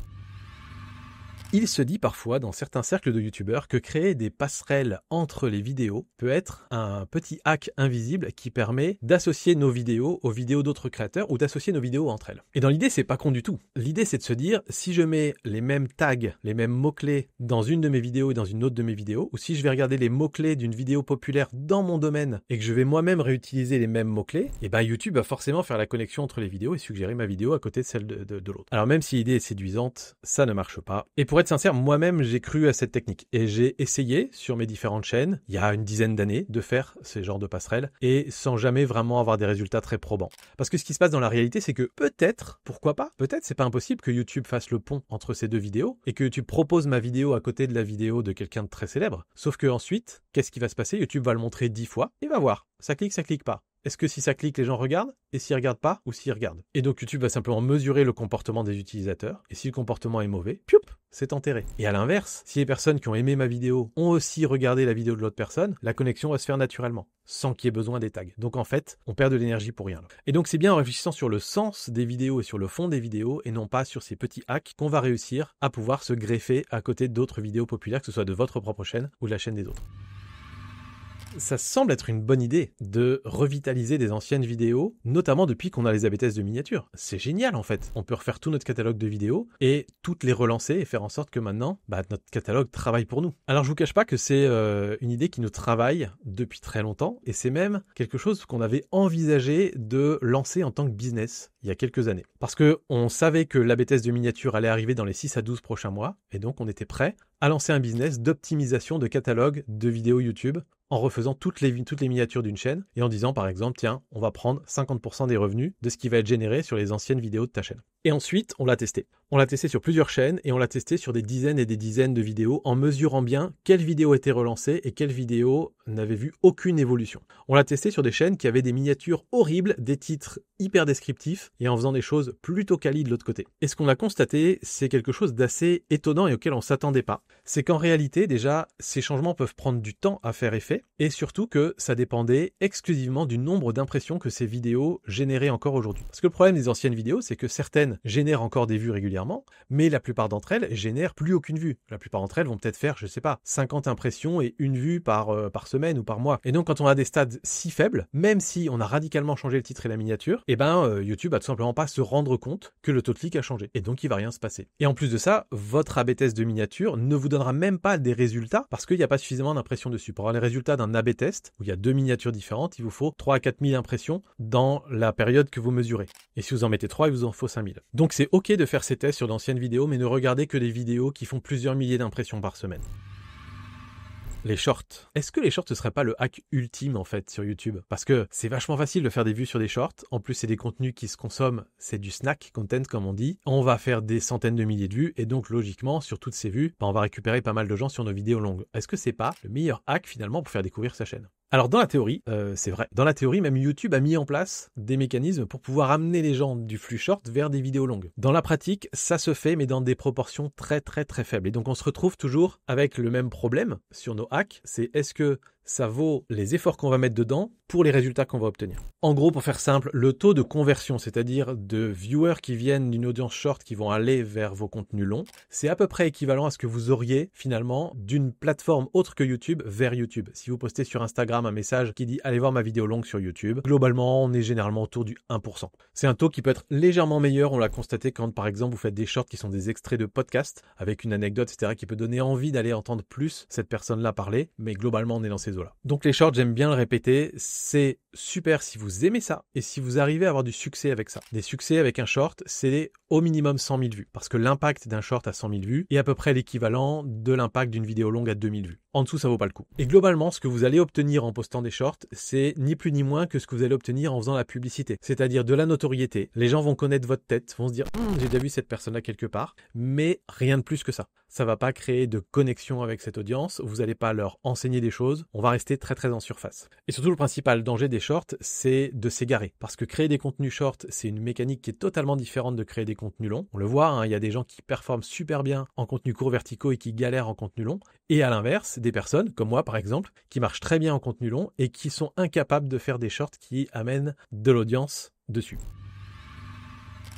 Il se dit parfois dans certains cercles de youtubeurs que créer des passerelles entre les vidéos peut être un petit hack invisible qui permet d'associer nos vidéos aux vidéos d'autres créateurs ou d'associer nos vidéos entre elles. Et dans l'idée, c'est pas con du tout. L'idée, c'est de se dire, si je mets les mêmes tags, les mêmes mots-clés dans une de mes vidéos et dans une autre de mes vidéos, ou si je vais regarder les mots-clés d'une vidéo populaire dans mon domaine et que je vais moi-même réutiliser les mêmes mots-clés, et ben YouTube va forcément faire la connexion entre les vidéos et suggérer ma vidéo à côté de celle de l'autre. Alors même si l'idée est séduisante, ça ne marche pas. Et pour être sincère, moi-même, j'ai cru à cette technique et j'ai essayé sur mes différentes chaînes, il y a une dizaine d'années, de faire ces genres de passerelles et sans jamais vraiment avoir des résultats très probants. Parce que ce qui se passe dans la réalité, c'est que peut-être, pourquoi pas, peut-être c'est pas impossible que YouTube fasse le pont entre ces deux vidéos et que YouTube propose ma vidéo à côté de la vidéo de quelqu'un de très célèbre. Sauf que ensuite, qu'est-ce qui va se passer? YouTube va le montrer 10 fois et va voir. Ça clique pas. Est-ce que si ça clique, les gens regardent? Et s'ils regardent pas, ou s'ils regardent? Et donc YouTube va simplement mesurer le comportement des utilisateurs. Et si le comportement est mauvais, pioup, c'est enterré. Et à l'inverse, si les personnes qui ont aimé ma vidéo ont aussi regardé la vidéo de l'autre personne, la connexion va se faire naturellement, sans qu'il y ait besoin des tags. Donc en fait, on perd de l'énergie pour rien. Et donc c'est bien en réfléchissant sur le sens des vidéos et sur le fond des vidéos, et non pas sur ces petits hacks, qu'on va réussir à pouvoir se greffer à côté d'autres vidéos populaires, que ce soit de votre propre chaîne ou de la chaîne des autres. Ça semble être une bonne idée de revitaliser des anciennes vidéos, notamment depuis qu'on a les AB tests de miniatures. C'est génial en fait. On peut refaire tout notre catalogue de vidéos et toutes les relancer et faire en sorte que maintenant, notre catalogue travaille pour nous. Alors je vous cache pas que c'est une idée qui nous travaille depuis très longtemps et c'est même quelque chose qu'on avait envisagé de lancer en tant que business il y a quelques années. Parce que on savait que l'AB test de miniatures allait arriver dans les 6 à 12 prochains mois et donc on était prêt à lancer un business d'optimisation de catalogue de vidéos YouTube en refaisant toutes les miniatures d'une chaîne et en disant par exemple, tiens, on va prendre 50% des revenus de ce qui va être généré sur les anciennes vidéos de ta chaîne. Et ensuite, on l'a testé. On l'a testé sur plusieurs chaînes et on l'a testé sur des dizaines et des dizaines de vidéos en mesurant bien quelle vidéo était relancée et quelle vidéo n'avait vu aucune évolution. On l'a testé sur des chaînes qui avaient des miniatures horribles, des titres hyper descriptifs et en faisant des choses plutôt quali de l'autre côté. Et ce qu'on a constaté, c'est quelque chose d'assez étonnant et auquel on s'attendait pas. C'est qu'en réalité, déjà, ces changements peuvent prendre du temps à faire effet et surtout que ça dépendait exclusivement du nombre d'impressions que ces vidéos généraient encore aujourd'hui. Parce que le problème des anciennes vidéos, c'est que certaines génèrent encore des vues régulièrement, mais la plupart d'entre elles génèrent plus aucune vue. La plupart d'entre elles vont peut-être faire, 50 impressions et une vue par semaine ou par mois. Et donc quand on a des stades si faibles, même si on a radicalement changé le titre et la miniature, YouTube va tout simplement pas se rendre compte que le taux de clic a changé. Et donc il va rien se passer. Et en plus de ça, votre AB test de miniature ne vous donnera même pas des résultats parce qu'il n'y a pas suffisamment d'impressions dessus. Pour avoir les résultats d'un AB test, où il y a 2 miniatures différentes, il vous faut 3 à 4 000 impressions dans la période que vous mesurez. Et si vous en mettez 3, il vous en faut 5 000. Donc c'est ok de faire ces tests sur d'anciennes vidéos, mais ne regardez que des vidéos qui font plusieurs milliers d'impressions par semaine. Les shorts. Est-ce que les shorts, ce serait pas le hack ultime en fait sur YouTube? Parce que c'est vachement facile de faire des vues sur des shorts. En plus, c'est des contenus qui se consomment. C'est du snack content comme on dit. On va faire des centaines de milliers de vues et donc logiquement, sur toutes ces vues, on va récupérer pas mal de gens sur nos vidéos longues. Est-ce que c'est pas le meilleur hack finalement pour faire découvrir sa chaîne? Alors dans la théorie, c'est vrai. Dans la théorie, même YouTube a mis en place des mécanismes pour pouvoir amener les gens du flux short vers des vidéos longues. Dans la pratique, ça se fait, mais dans des proportions très très très faibles. Et donc on se retrouve toujours avec le même problème sur nos hacks, c'est est-ce que ça vaut les efforts qu'on va mettre dedans pour les résultats qu'on va obtenir. En gros, pour faire simple, le taux de conversion, c'est-à-dire de viewers qui viennent d'une audience short qui vont aller vers vos contenus longs, c'est à peu près équivalent à ce que vous auriez finalement d'une plateforme autre que YouTube vers YouTube. Si vous postez sur Instagram un message qui dit « Allez voir ma vidéo longue sur YouTube », globalement, on est généralement autour du 1%. C'est un taux qui peut être légèrement meilleur, on l'a constaté quand par exemple vous faites des shorts qui sont des extraits de podcasts avec une anecdote, etc. qui peut donner envie d'aller entendre plus cette personne-là parler, mais globalement on est dans ces eaux-là. Donc les shorts, j'aime bien le répéter, c'est super si vous aimez ça et si vous arrivez à avoir du succès avec ça. Des succès avec un short, c'est au minimum 100 000 vues parce que l'impact d'un short à 100 000 vues est à peu près l'équivalent de l'impact d'une vidéo longue à 2000 vues. En dessous, ça vaut pas le coup. Et globalement, ce que vous allez obtenir en postant des shorts, c'est ni plus ni moins que ce que vous allez obtenir en faisant la publicité, c'est-à-dire de la notoriété. Les gens vont connaître votre tête, vont se dire « j'ai déjà vu cette personne-là quelque part », mais rien de plus que ça. Ça va pas créer de connexion avec cette audience, vous allez pas leur enseigner des choses, on va rester très très en surface. Et surtout, le principal danger des shorts, c'est de s'égarer. Parce que créer des contenus shorts, c'est une mécanique qui est totalement différente de créer des contenus longs. On le voit, il y a des gens qui performent super bien en contenus courts verticaux et qui galèrent en contenu long. Et à l'inverse, des personnes, comme moi par exemple, qui marchent très bien en contenu long et qui sont incapables de faire des shorts qui amènent de l'audience dessus.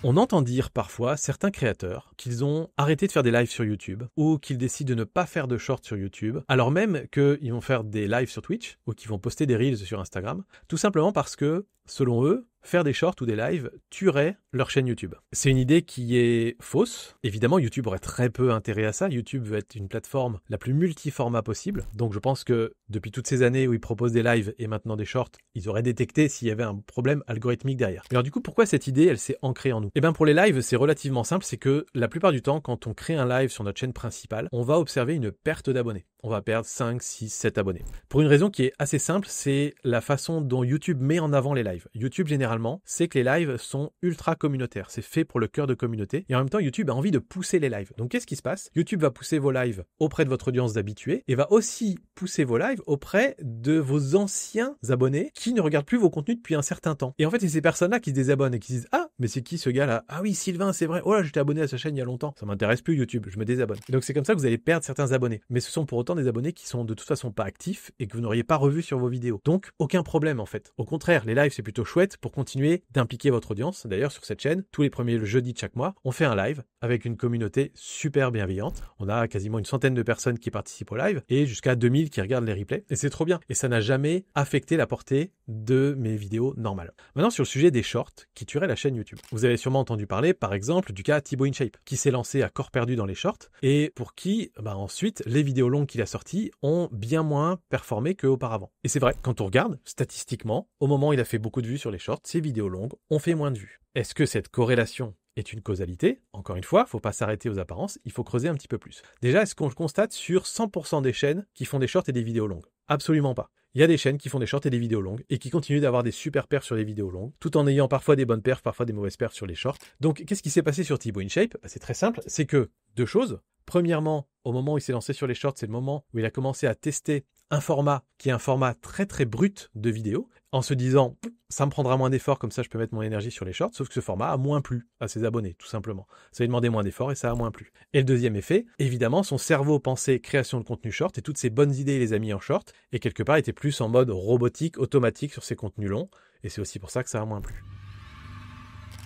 On entend dire parfois certains créateurs qu'ils ont arrêté de faire des lives sur YouTube ou qu'ils décident de ne pas faire de shorts sur YouTube, alors même qu'ils vont faire des lives sur Twitch ou qu'ils vont poster des reels sur Instagram, tout simplement parce que, selon eux, faire des shorts ou des lives tuerait leur chaîne YouTube. C'est une idée qui est fausse. Évidemment, YouTube aurait très peu intérêt à ça. YouTube veut être une plateforme la plus multiformat possible. Donc je pense que depuis toutes ces années où ils proposent des lives et maintenant des shorts, ils auraient détecté s'il y avait un problème algorithmique derrière. Alors du coup, pourquoi cette idée, elle s'est ancrée en nous? Eh bien pour les lives, c'est relativement simple. C'est que la plupart du temps, quand on crée un live sur notre chaîne principale, on va observer une perte d'abonnés. On va perdre 5, 6, 7 abonnés. Pour une raison qui est assez simple, c'est la façon dont YouTube met en avant les lives. YouTube, généralement, c'est que les lives sont ultra communautaires. C'est fait pour le cœur de communauté. Et en même temps, YouTube a envie de pousser les lives. Donc, qu'est-ce qui se passe? YouTube va pousser vos lives auprès de votre audience d'habitués et va aussi pousser vos lives auprès de vos anciens abonnés qui ne regardent plus vos contenus depuis un certain temps. Et en fait, c'est ces personnes-là qui se désabonnent et qui se disent « Ah, mais c'est qui ce gars-là? Ah oui, Sylvain, c'est vrai. Oh là, j'étais abonné à sa chaîne il y a longtemps. Ça m'intéresse plus YouTube. Je me désabonne. » Et donc, c'est comme ça que vous allez perdre certains abonnés. Mais ce sont pour autant des abonnés qui sont de toute façon pas actifs et que vous n'auriez pas revus sur vos vidéos. Donc, aucun problème en fait. Au contraire, les lives, c'est plutôt chouette pour continuer d'impliquer votre audience. D'ailleurs, sur cette chaîne, tous les premiers jeudis de chaque mois, on fait un live avec une communauté super bienveillante. On a quasiment une centaine de personnes qui participent au live et jusqu'à 2000 qui regardent les replays. Et c'est trop bien. Et ça n'a jamais affecté la portée de mes vidéos normales. Maintenant, sur le sujet des shorts qui tueraient la chaîne YouTube. Vous avez sûrement entendu parler, par exemple, du cas Thibaut InShape, qui s'est lancé à corps perdu dans les shorts et pour qui, ensuite, les vidéos longues qu'il a sorties ont bien moins performé qu'auparavant. Et c'est vrai, quand on regarde, statistiquement, au moment où il a fait beaucoup de vues sur les shorts, ces vidéos longues ont fait moins de vues. Est-ce que cette corrélation est une causalité? Encore une fois, il ne faut pas s'arrêter aux apparences, il faut creuser un petit peu plus. Déjà, est-ce qu'on le constate sur 100% des chaînes qui font des shorts et des vidéos longues? Absolument pas. Il y a des chaînes qui font des shorts et des vidéos longues et qui continuent d'avoir des super perfs sur les vidéos longues, tout en ayant parfois des bonnes perfs, parfois des mauvaises perfs sur les shorts. Donc, qu'est-ce qui s'est passé sur Thibaut InShape? C'est très simple, c'est que deux choses. Premièrement, au moment où il s'est lancé sur les shorts, c'est le moment où il a commencé à tester un format qui est un format très très brut de vidéo, en se disant ça me prendra moins d'efforts, comme ça je peux mettre mon énergie sur les shorts, sauf que ce format a moins plu à ses abonnés, tout simplement. Ça lui demandait moins d'efforts et ça a moins plu. Et le deuxième effet, évidemment, son cerveau pensait création de contenu short et toutes ses bonnes idées il les a mis en short et quelque part était plus en mode robotique, automatique sur ses contenus longs et c'est aussi pour ça que ça a moins plu.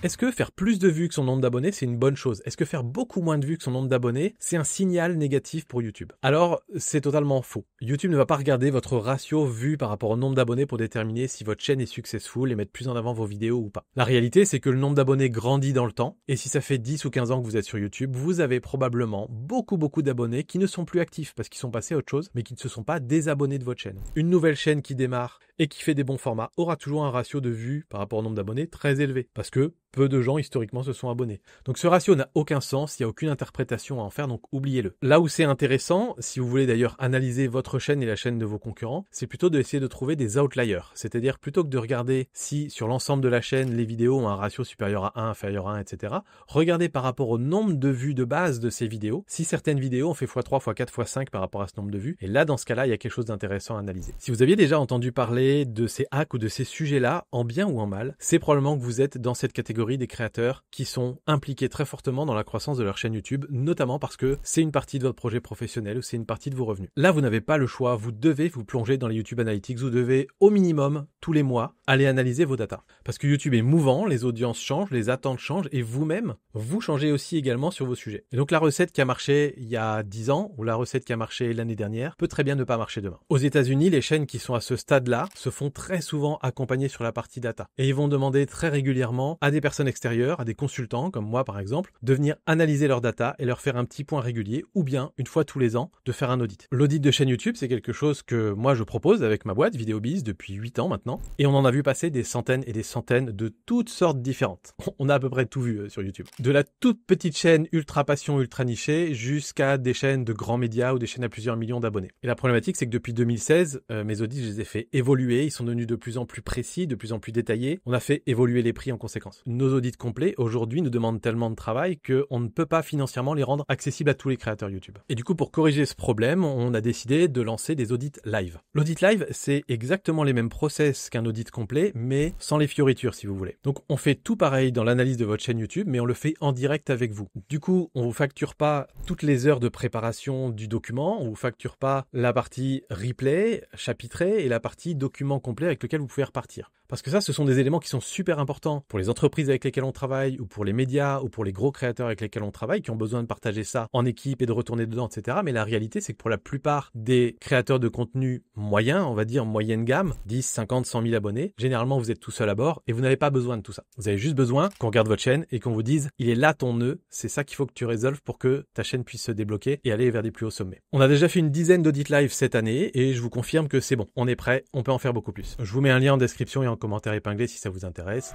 Est-ce que faire plus de vues que son nombre d'abonnés, c'est une bonne chose? Est-ce que faire beaucoup moins de vues que son nombre d'abonnés, c'est un signal négatif pour YouTube? Alors, c'est totalement faux. YouTube ne va pas regarder votre ratio vues par rapport au nombre d'abonnés pour déterminer si votre chaîne est successful et mettre plus en avant vos vidéos ou pas. La réalité, c'est que le nombre d'abonnés grandit dans le temps, et si ça fait 10 ou 15 ans que vous êtes sur YouTube, vous avez probablement beaucoup d'abonnés qui ne sont plus actifs parce qu'ils sont passés à autre chose, mais qui ne se sont pas désabonnés de votre chaîne. Une nouvelle chaîne qui démarre et qui fait des bons formats aura toujours un ratio de vues par rapport au nombre d'abonnés très élevé, parce que peu de gens historiquement se sont abonnés. Donc ce ratio n'a aucun sens, il n'y a aucune interprétation à en faire, donc oubliez-le. Là où c'est intéressant, si vous voulez d'ailleurs analyser votre chaîne et la chaîne de vos concurrents, c'est plutôt d'essayer de trouver des outliers. C'est-à-dire plutôt que de regarder si sur l'ensemble de la chaîne, les vidéos ont un ratio supérieur à 1, inférieur à 1, etc. Regardez par rapport au nombre de vues de base de ces vidéos, si certaines vidéos ont fait x3, x4, x5 par rapport à ce nombre de vues. Et là, dans ce cas-là, il y a quelque chose d'intéressant à analyser. Si vous aviez déjà entendu parler de ces hacks ou de ces sujets-là, en bien ou en mal, c'est probablement que vous êtes dans cette catégorie des créateurs qui sont impliqués très fortement dans la croissance de leur chaîne YouTube, notamment parce que c'est une partie de votre projet professionnel ou c'est une partie de vos revenus. Là, vous n'avez pas le choix, vous devez vous plonger dans les YouTube Analytics, vous devez au minimum, tous les mois, aller analyser vos datas. Parce que YouTube est mouvant, les audiences changent, les attentes changent et vous-même, vous changez aussi également sur vos sujets. Et donc la recette qui a marché il y a 10 ans ou la recette qui a marché l'année dernière peut très bien ne pas marcher demain. Aux États-Unis, les chaînes qui sont à ce stade-là se font très souvent accompagner sur la partie data. Et ils vont demander très régulièrement à des personnes extérieures, à des consultants comme moi par exemple, de venir analyser leurs data et leur faire un petit point régulier ou bien une fois tous les ans de faire un audit. L'audit de chaîne YouTube, c'est quelque chose que moi je propose avec ma boîte VideoBiz depuis 8 ans maintenant et on en a vu passer des centaines et des centaines de toutes sortes différentes. On a à peu près tout vu sur YouTube. De la toute petite chaîne ultra passion, ultra nichée jusqu'à des chaînes de grands médias ou des chaînes à plusieurs millions d'abonnés. Et la problématique, c'est que depuis 2016, mes audits, je les ai fait évoluer, ils sont devenus de plus en plus précis, de plus en plus détaillés. On a fait évoluer les prix en conséquence. Nos audits complets, aujourd'hui, nous demandent tellement de travail qu'on ne peut pas financièrement les rendre accessibles à tous les créateurs YouTube. Et du coup, pour corriger ce problème, on a décidé de lancer des audits live. L'audit live, c'est exactement les mêmes process qu'un audit complet, mais sans les fioritures, si vous voulez. Donc, on fait tout pareil dans l'analyse de votre chaîne YouTube, mais on le fait en direct avec vous. Du coup, on vous facture pas toutes les heures de préparation du document, on vous facture pas la partie replay, chapitré, et la partie document complet avec lequel vous pouvez repartir. Parce que ça, ce sont des éléments qui sont super importants pour les entreprises avec lesquels on travaille, ou pour les médias, ou pour les gros créateurs avec lesquels on travaille, qui ont besoin de partager ça en équipe et de retourner dedans, etc. Mais la réalité, c'est que pour la plupart des créateurs de contenu moyens, on va dire moyenne gamme, 10, 50, 100 000 abonnés, généralement vous êtes tout seul à bord et vous n'avez pas besoin de tout ça. Vous avez juste besoin qu'on regarde votre chaîne et qu'on vous dise, il est là ton nœud, c'est ça qu'il faut que tu résolves pour que ta chaîne puisse se débloquer et aller vers des plus hauts sommets. On a déjà fait une dizaine d'audits live cette année et je vous confirme que c'est bon, on est prêt, on peut en faire beaucoup plus. Je vous mets un lien en description et en commentaire épinglé si ça vous intéresse.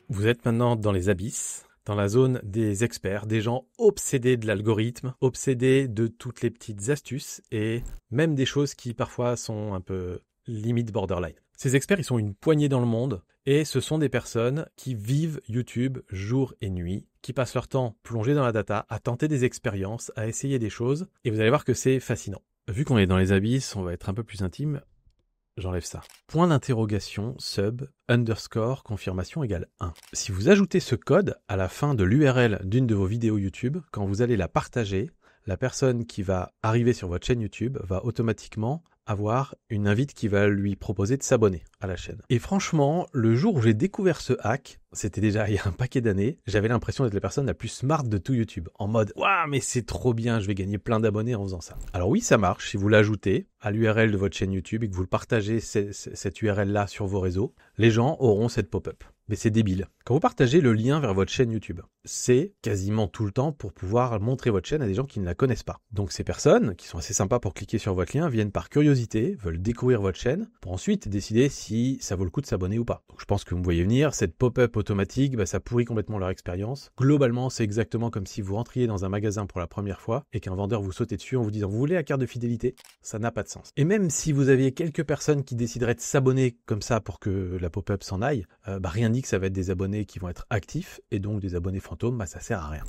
Vous êtes maintenant dans les abysses, dans la zone des experts, des gens obsédés de l'algorithme, obsédés de toutes les petites astuces et même des choses qui parfois sont un peu limite borderline. Ces experts, ils sont une poignée dans le monde et ce sont des personnes qui vivent YouTube jour et nuit, qui passent leur temps plongés dans la data, à tenter des expériences, à essayer des choses et vous allez voir que c'est fascinant. Vu qu'on est dans les abysses, on va être un peu plus intime. J'enlève ça. Point d'interrogation, sub, _ confirmation égale 1. Si vous ajoutez ce code à la fin de l'URL d'une de vos vidéos YouTube, quand vous allez la partager, la personne qui va arriver sur votre chaîne YouTube va automatiquement avoir une invite qui va lui proposer de s'abonner à la chaîne. Et franchement, le jour où j'ai découvert ce hack, c'était déjà il y a un paquet d'années, j'avais l'impression d'être la personne la plus smart de tout YouTube. En mode, waouh, mais c'est trop bien, je vais gagner plein d'abonnés en faisant ça. Alors oui, ça marche si vous l'ajoutez à l'URL de votre chaîne YouTube et que vous le partagez cette URL-là sur vos réseaux, les gens auront cette pop-up. Mais c'est débile. Quand vous partagez le lien vers votre chaîne YouTube, c'est quasiment tout le temps pour pouvoir montrer votre chaîne à des gens qui ne la connaissent pas. Donc ces personnes, qui sont assez sympas pour cliquer sur votre lien, viennent par curiosité, veulent découvrir votre chaîne, pour ensuite décider si ça vaut le coup de s'abonner ou pas. Donc je pense que vous me voyez venir, cette pop-up automatique, ça pourrit complètement leur expérience. Globalement, c'est exactement comme si vous rentriez dans un magasin pour la première fois et qu'un vendeur vous sautait dessus en vous disant « Vous voulez la carte de fidélité ?» Ça n'a pas de sens. Et même si vous aviez quelques personnes qui décideraient de s'abonner comme ça pour que la pop-up s'en aille, rien dit que ça va être des abonnés qui vont être actifs et donc des abonnés fantômes, ça sert à rien.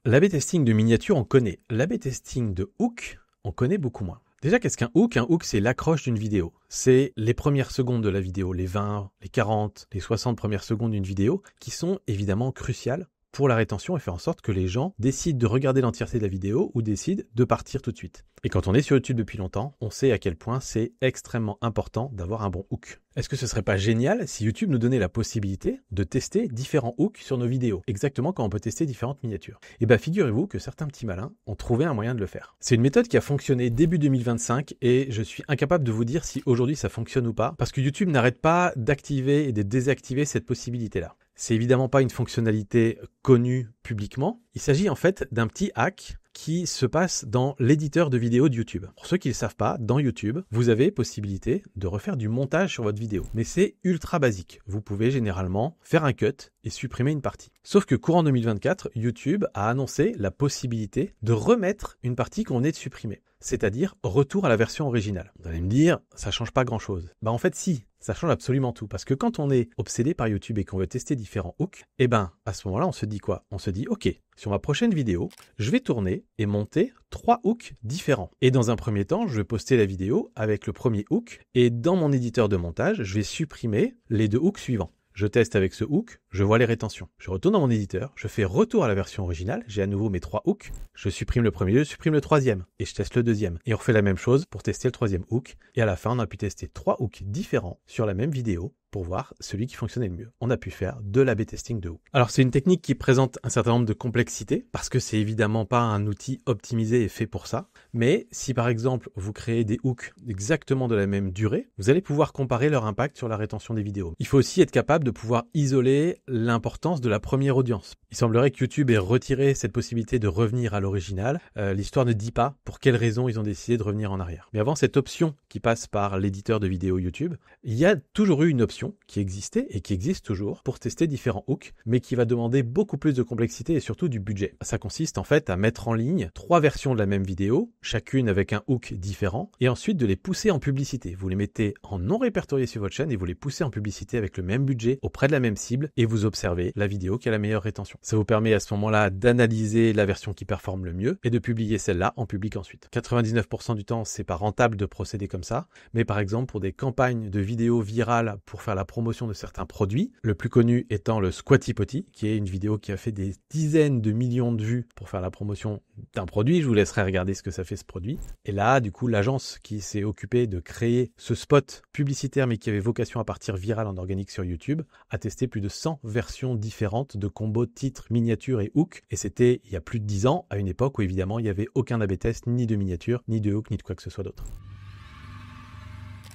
L'A/B testing de miniature, on connaît. L'A/B testing de hook, on connaît beaucoup moins. Déjà, qu'est-ce qu'un hook? Un hook, c'est l'accroche d'une vidéo. C'est les premières secondes de la vidéo, les 20, les 40, les 60 premières secondes d'une vidéo qui sont évidemment cruciales pour la rétention et faire en sorte que les gens décident de regarder l'entièreté de la vidéo ou décident de partir tout de suite. Et quand on est sur YouTube depuis longtemps, on sait à quel point c'est extrêmement important d'avoir un bon hook. Est-ce que ce serait pas génial si YouTube nous donnait la possibilité de tester différents hooks sur nos vidéos, exactement comme on peut tester différentes miniatures? Et figurez-vous que certains petits malins ont trouvé un moyen de le faire. C'est une méthode qui a fonctionné début 2025 et je suis incapable de vous dire si aujourd'hui ça fonctionne ou pas, parce que YouTube n'arrête pas d'activer et de désactiver cette possibilité-là. C'est évidemment pas une fonctionnalité connue publiquement. Il s'agit en fait d'un petit hack qui se passe dans l'éditeur de vidéos de YouTube. Pour ceux qui ne le savent pas, dans YouTube, vous avez possibilité de refaire du montage sur votre vidéo. Mais c'est ultra basique. Vous pouvez généralement faire un cut et supprimer une partie. Sauf que courant 2024, YouTube a annoncé la possibilité de remettre une partie qu'on venait de supprimer. C'est-à-dire retour à la version originale. Vous allez me dire, ça change pas grand-chose. En fait, si. Ça change absolument tout, parce que quand on est obsédé par YouTube et qu'on veut tester différents hooks, à ce moment-là, on se dit quoi? On se dit, ok, sur ma prochaine vidéo, je vais tourner et monter 3 hooks différents. Et dans un premier temps, je vais poster la vidéo avec le premier hook, et dans mon éditeur de montage, je vais supprimer les 2 hooks suivants. Je teste avec ce hook, je vois les rétentions. Je retourne dans mon éditeur, je fais retour à la version originale, j'ai à nouveau mes 3 hooks, je supprime le premier, je supprime le troisième, et je teste le deuxième. Et on refait la même chose pour tester le troisième hook, et à la fin, on a pu tester 3 hooks différents sur la même vidéo pour voir celui qui fonctionnait le mieux. On a pu faire de l'A/B testing de hook. Alors c'est une technique qui présente un certain nombre de complexités, parce que c'est évidemment pas un outil optimisé et fait pour ça, mais si par exemple vous créez des hooks exactement de la même durée, vous allez pouvoir comparer leur impact sur la rétention des vidéos. Il faut aussi être capable de pouvoir isoler l'importance de la première audience. Il semblerait que YouTube ait retiré cette possibilité de revenir à l'original. L'histoire ne dit pas pour quelles raisons ils ont décidé de revenir en arrière. Mais avant cette option qui passe par l'éditeur de vidéos YouTube, il y a toujours eu une option qui existait et qui existe toujours pour tester différents hooks, mais qui va demander beaucoup plus de complexité et surtout du budget. Ça consiste en fait à mettre en ligne 3 versions de la même vidéo, chacune avec un hook différent, et ensuite de les pousser en publicité. Vous les mettez en non répertorié sur votre chaîne et vous les poussez en publicité avec le même budget auprès de la même cible et vous observez la vidéo qui a la meilleure rétention. Ça vous permet à ce moment-là d'analyser la version qui performe le mieux et de publier celle-là en public ensuite. 99% du temps, c'est pas rentable de procéder comme ça, mais par exemple pour des campagnes de vidéos virales pour faire faire la promotion de certains produits. Le plus connu étant le Squatty Potty, qui est une vidéo qui a fait des dizaines de millions de vues pour faire la promotion d'un produit. Je vous laisserai regarder ce que ça fait ce produit. Et là, du coup, l'agence qui s'est occupée de créer ce spot publicitaire, mais qui avait vocation à partir viral en organique sur YouTube, a testé plus de 100 versions différentes de combos titres, miniatures et hooks. Et c'était il y a plus de 10 ans, à une époque où évidemment il n'y avait aucun A/B test, ni de miniature, ni de hook, ni de quoi que ce soit d'autre.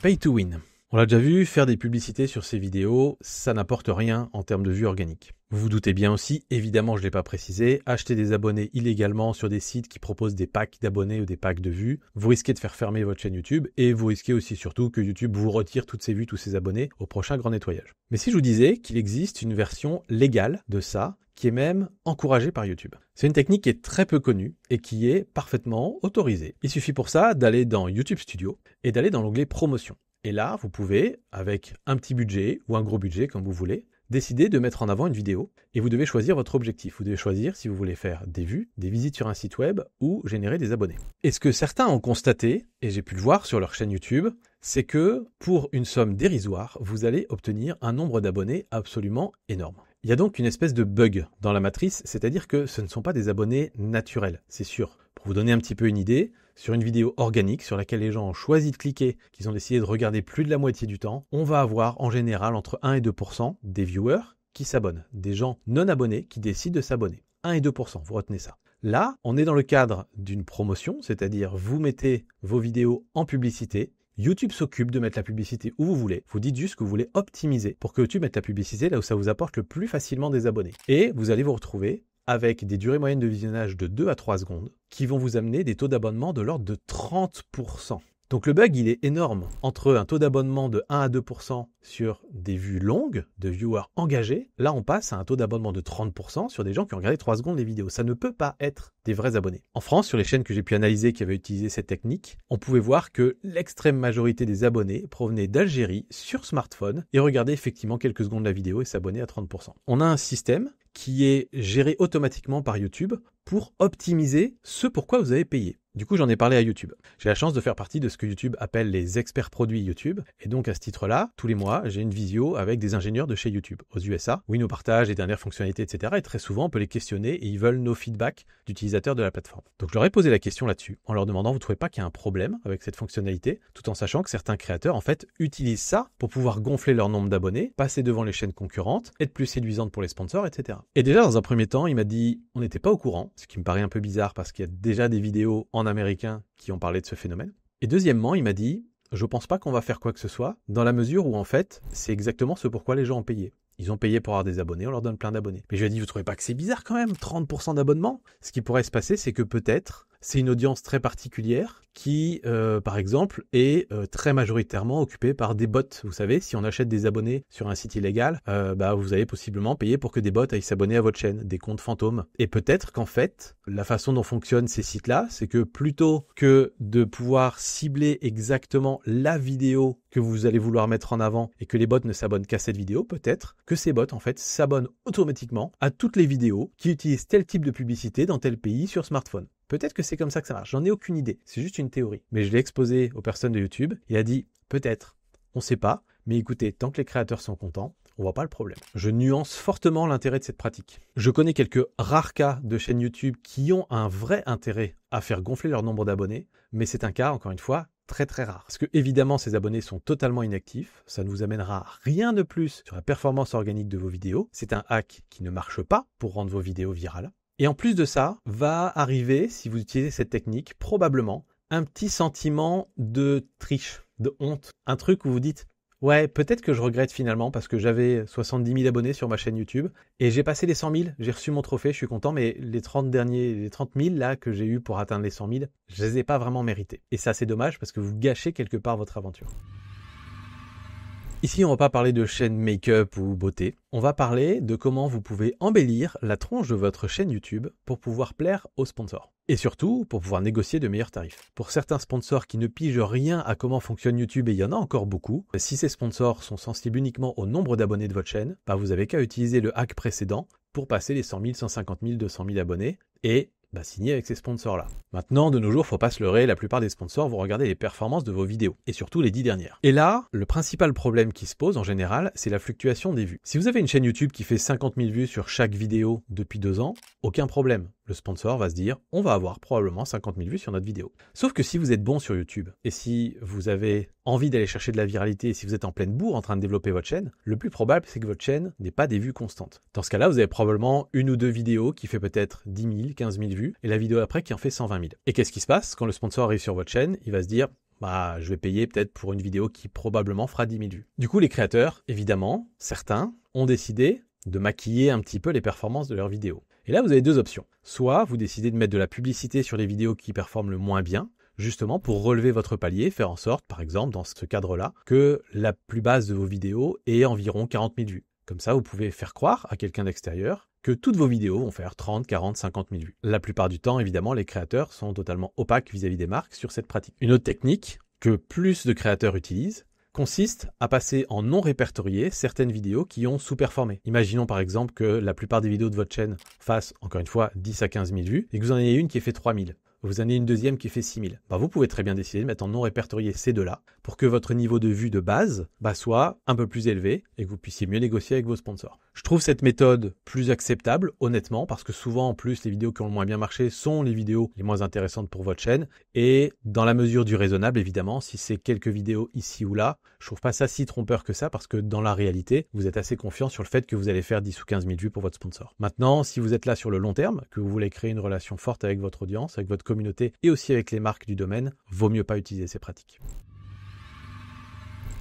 Pay to win. On l'a déjà vu, faire des publicités sur ces vidéos, ça n'apporte rien en termes de vues organiques. Vous vous doutez bien aussi, évidemment je ne l'ai pas précisé, acheter des abonnés illégalement sur des sites qui proposent des packs d'abonnés ou des packs de vues, vous risquez de faire fermer votre chaîne YouTube et vous risquez aussi surtout que YouTube vous retire toutes ses vues, tous ses abonnés au prochain grand nettoyage. Mais si je vous disais qu'il existe une version légale de ça, qui est même encouragée par YouTube. C'est une technique qui est très peu connue et qui est parfaitement autorisée. Il suffit pour ça d'aller dans YouTube Studio et d'aller dans l'onglet Promotion. Et là, vous pouvez, avec un petit budget ou un gros budget, comme vous voulez, décider de mettre en avant une vidéo et vous devez choisir votre objectif. Vous devez choisir si vous voulez faire des vues, des visites sur un site web ou générer des abonnés. Et ce que certains ont constaté, et j'ai pu le voir sur leur chaîne YouTube, c'est que pour une somme dérisoire, vous allez obtenir un nombre d'abonnés absolument énorme. Il y a donc une espèce de bug dans la matrice, c'est-à-dire que ce ne sont pas des abonnés naturels, c'est sûr. Pour vous donner un petit peu une idée, sur une vidéo organique sur laquelle les gens ont choisi de cliquer, qu'ils ont décidé de regarder plus de la moitié du temps, on va avoir en général entre 1 et 2% des viewers qui s'abonnent, des gens non abonnés qui décident de s'abonner. 1 et 2%, vous retenez ça. Là, on est dans le cadre d'une promotion, c'est-à-dire vous mettez vos vidéos en publicité, YouTube s'occupe de mettre la publicité où vous voulez. Vous dites juste que vous voulez optimiser pour que YouTube mette la publicité là où ça vous apporte le plus facilement des abonnés. Et vous allez vous retrouver avec des durées moyennes de visionnage de 2 à 3 secondes qui vont vous amener des taux d'abonnement de l'ordre de 30%. Donc le bug, il est énorme. Entre un taux d'abonnement de 1 à 2% sur des vues longues, de viewers engagés, là on passe à un taux d'abonnement de 30% sur des gens qui ont regardé 3 secondes les vidéos. Ça ne peut pas être des vrais abonnés. En France, sur les chaînes que j'ai pu analyser qui avaient utilisé cette technique, on pouvait voir que l'extrême majorité des abonnés provenaient d'Algérie sur smartphone et regardaient effectivement quelques secondes la vidéo et s'abonnaient à 30%. On a un système qui est géré automatiquement par YouTube pour optimiser ce pourquoi vous avez payé. Du coup, j'en ai parlé à YouTube. J'ai la chance de faire partie de ce que YouTube appelle les experts produits YouTube. Et donc, à ce titre-là, tous les mois, j'ai une visio avec des ingénieurs de chez YouTube aux USA, où ils nous partagent les dernières fonctionnalités, etc. Et très souvent, on peut les questionner et ils veulent nos feedbacks d'utilisateurs de la plateforme. Donc, je leur ai posé la question là-dessus, en leur demandant, vous ne trouvez pas qu'il y a un problème avec cette fonctionnalité, tout en sachant que certains créateurs, en fait, utilisent ça pour pouvoir gonfler leur nombre d'abonnés, passer devant les chaînes concurrentes, être plus séduisantes pour les sponsors, etc. Et déjà, dans un premier temps, il m'a dit, on n'était pas au courant, ce qui me paraît un peu bizarre parce qu'il y a déjà des vidéos en américain qui ont parlé de ce phénomène. Et deuxièmement, il m'a dit, je pense pas qu'on va faire quoi que ce soit, dans la mesure où en fait, c'est exactement ce pourquoi les gens ont payé. Ils ont payé pour avoir des abonnés, on leur donne plein d'abonnés. Mais je lui ai dit, vous trouvez pas que c'est bizarre quand même, 30% d'abonnement? Ce qui pourrait se passer, c'est que peut-être, c'est une audience très particulière qui, par exemple, est très majoritairement occupée par des bots. Vous savez, si on achète des abonnés sur un site illégal, vous allez possiblement payer pour que des bots aillent s'abonner à votre chaîne, des comptes fantômes. Et peut-être qu'en fait, la façon dont fonctionnent ces sites-là, c'est que plutôt que de pouvoir cibler exactement la vidéo que vous allez vouloir mettre en avant et que les bots ne s'abonnent qu'à cette vidéo, peut-être que ces bots, en fait, s'abonnent automatiquement à toutes les vidéos qui utilisent tel type de publicité dans tel pays sur smartphone. Peut-être que c'est comme ça que ça marche, j'en ai aucune idée, c'est juste une théorie. Mais je l'ai exposé aux personnes de YouTube, il a dit, peut-être, on sait pas, mais écoutez, tant que les créateurs sont contents, on voit pas le problème. Je nuance fortement l'intérêt de cette pratique. Je connais quelques rares cas de chaînes YouTube qui ont un vrai intérêt à faire gonfler leur nombre d'abonnés, mais c'est un cas, encore une fois, très très rare. Parce que évidemment, ces abonnés sont totalement inactifs, ça ne vous amènera rien de plus sur la performance organique de vos vidéos, c'est un hack qui ne marche pas pour rendre vos vidéos virales. Et en plus de ça, va arriver, si vous utilisez cette technique, probablement un petit sentiment de triche, de honte. Un truc où vous dites, ouais, peut-être que je regrette finalement parce que j'avais 70 000 abonnés sur ma chaîne YouTube et j'ai passé les 100 000, j'ai reçu mon trophée, je suis content, mais les 30 000 là que j'ai eu pour atteindre les 100 000, je les ai pas vraiment mérités. Et ça, c'est dommage parce que vous gâchez quelque part votre aventure. Ici, on va pas parler de chaîne make-up ou beauté. On va parler de comment vous pouvez embellir la tronche de votre chaîne YouTube pour pouvoir plaire aux sponsors. Et surtout, pour pouvoir négocier de meilleurs tarifs. Pour certains sponsors qui ne pigent rien à comment fonctionne YouTube, et il y en a encore beaucoup, si ces sponsors sont sensibles uniquement au nombre d'abonnés de votre chaîne, vous avez qu'à utiliser le hack précédent pour passer les 100 000, 150 000, 200 000 abonnés et signer avec ces sponsors-là. Maintenant, de nos jours, faut pas se leurrer, la plupart des sponsors vont regarder les performances de vos vidéos, et surtout les 10 dernières. Et là, le principal problème qui se pose en général, c'est la fluctuation des vues. Si vous avez une chaîne YouTube qui fait 50 000 vues sur chaque vidéo depuis 2 ans, aucun problème. Le sponsor va se dire, on va avoir probablement 50 000 vues sur notre vidéo. Sauf que si vous êtes bon sur YouTube, et si vous avez envie d'aller chercher de la viralité, et si vous êtes en pleine bourre en train de développer votre chaîne, le plus probable, c'est que votre chaîne n'ait pas des vues constantes. Dans ce cas-là, vous avez probablement une ou deux vidéos qui fait peut-être 10 000, 15 000 vues, et la vidéo après qui en fait 120 000. Et qu'est-ce qui se passe quand le sponsor arrive sur votre chaîne? Il va se dire, je vais payer peut-être pour une vidéo qui probablement fera 10 000 vues. Du coup, les créateurs, évidemment, certains, ont décidé de maquiller un petit peu les performances de leurs vidéos. Et là, vous avez deux options. Soit vous décidez de mettre de la publicité sur les vidéos qui performent le moins bien, justement pour relever votre palier, faire en sorte, par exemple, dans ce cadre-là, que la plus basse de vos vidéos ait environ 40 000 vues. Comme ça, vous pouvez faire croire à quelqu'un d'extérieur que toutes vos vidéos vont faire 30, 40, 50 000 vues. La plupart du temps, évidemment, les créateurs sont totalement opaques vis-à-vis des marques sur cette pratique. Une autre technique que plus de créateurs utilisent consiste à passer en non répertorié certaines vidéos qui ont sous-performé. Imaginons par exemple que la plupart des vidéos de votre chaîne fassent, encore une fois, 10 à 15 000 vues et que vous en ayez une qui ait fait 3 000. Vous en avez une deuxième qui fait 6 000. Vous pouvez très bien décider de mettre en non répertorié ces deux-là pour que votre niveau de vue de base soit un peu plus élevé et que vous puissiez mieux négocier avec vos sponsors. Je trouve cette méthode plus acceptable, honnêtement, parce que souvent, en plus, les vidéos qui ont le moins bien marché sont les vidéos les moins intéressantes pour votre chaîne. Et dans la mesure du raisonnable, évidemment, si c'est quelques vidéos ici ou là, je trouve pas ça si trompeur que ça parce que dans la réalité, vous êtes assez confiant sur le fait que vous allez faire 10 ou 15 000 vues pour votre sponsor. Maintenant, si vous êtes là sur le long terme, que vous voulez créer une relation forte avec votre audience, avec votre communauté et aussi avec les marques du domaine, vaut mieux pas utiliser ces pratiques.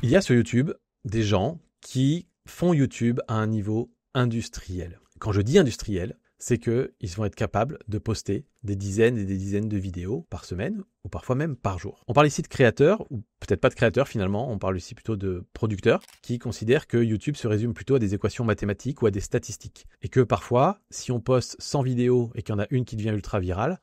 Il y a sur YouTube des gens qui font YouTube à un niveau industriel. Quand je dis industriel, c'est qu'ils vont être capables de poster des dizaines et des dizaines de vidéos par semaine ou parfois même par jour. On parle ici de créateurs, ou peut-être pas de créateurs finalement, on parle ici plutôt de producteurs qui considèrent que YouTube se résume plutôt à des équations mathématiques ou à des statistiques. Et que parfois, si on poste 100 vidéos et qu'il y en a une qui devient ultra virale,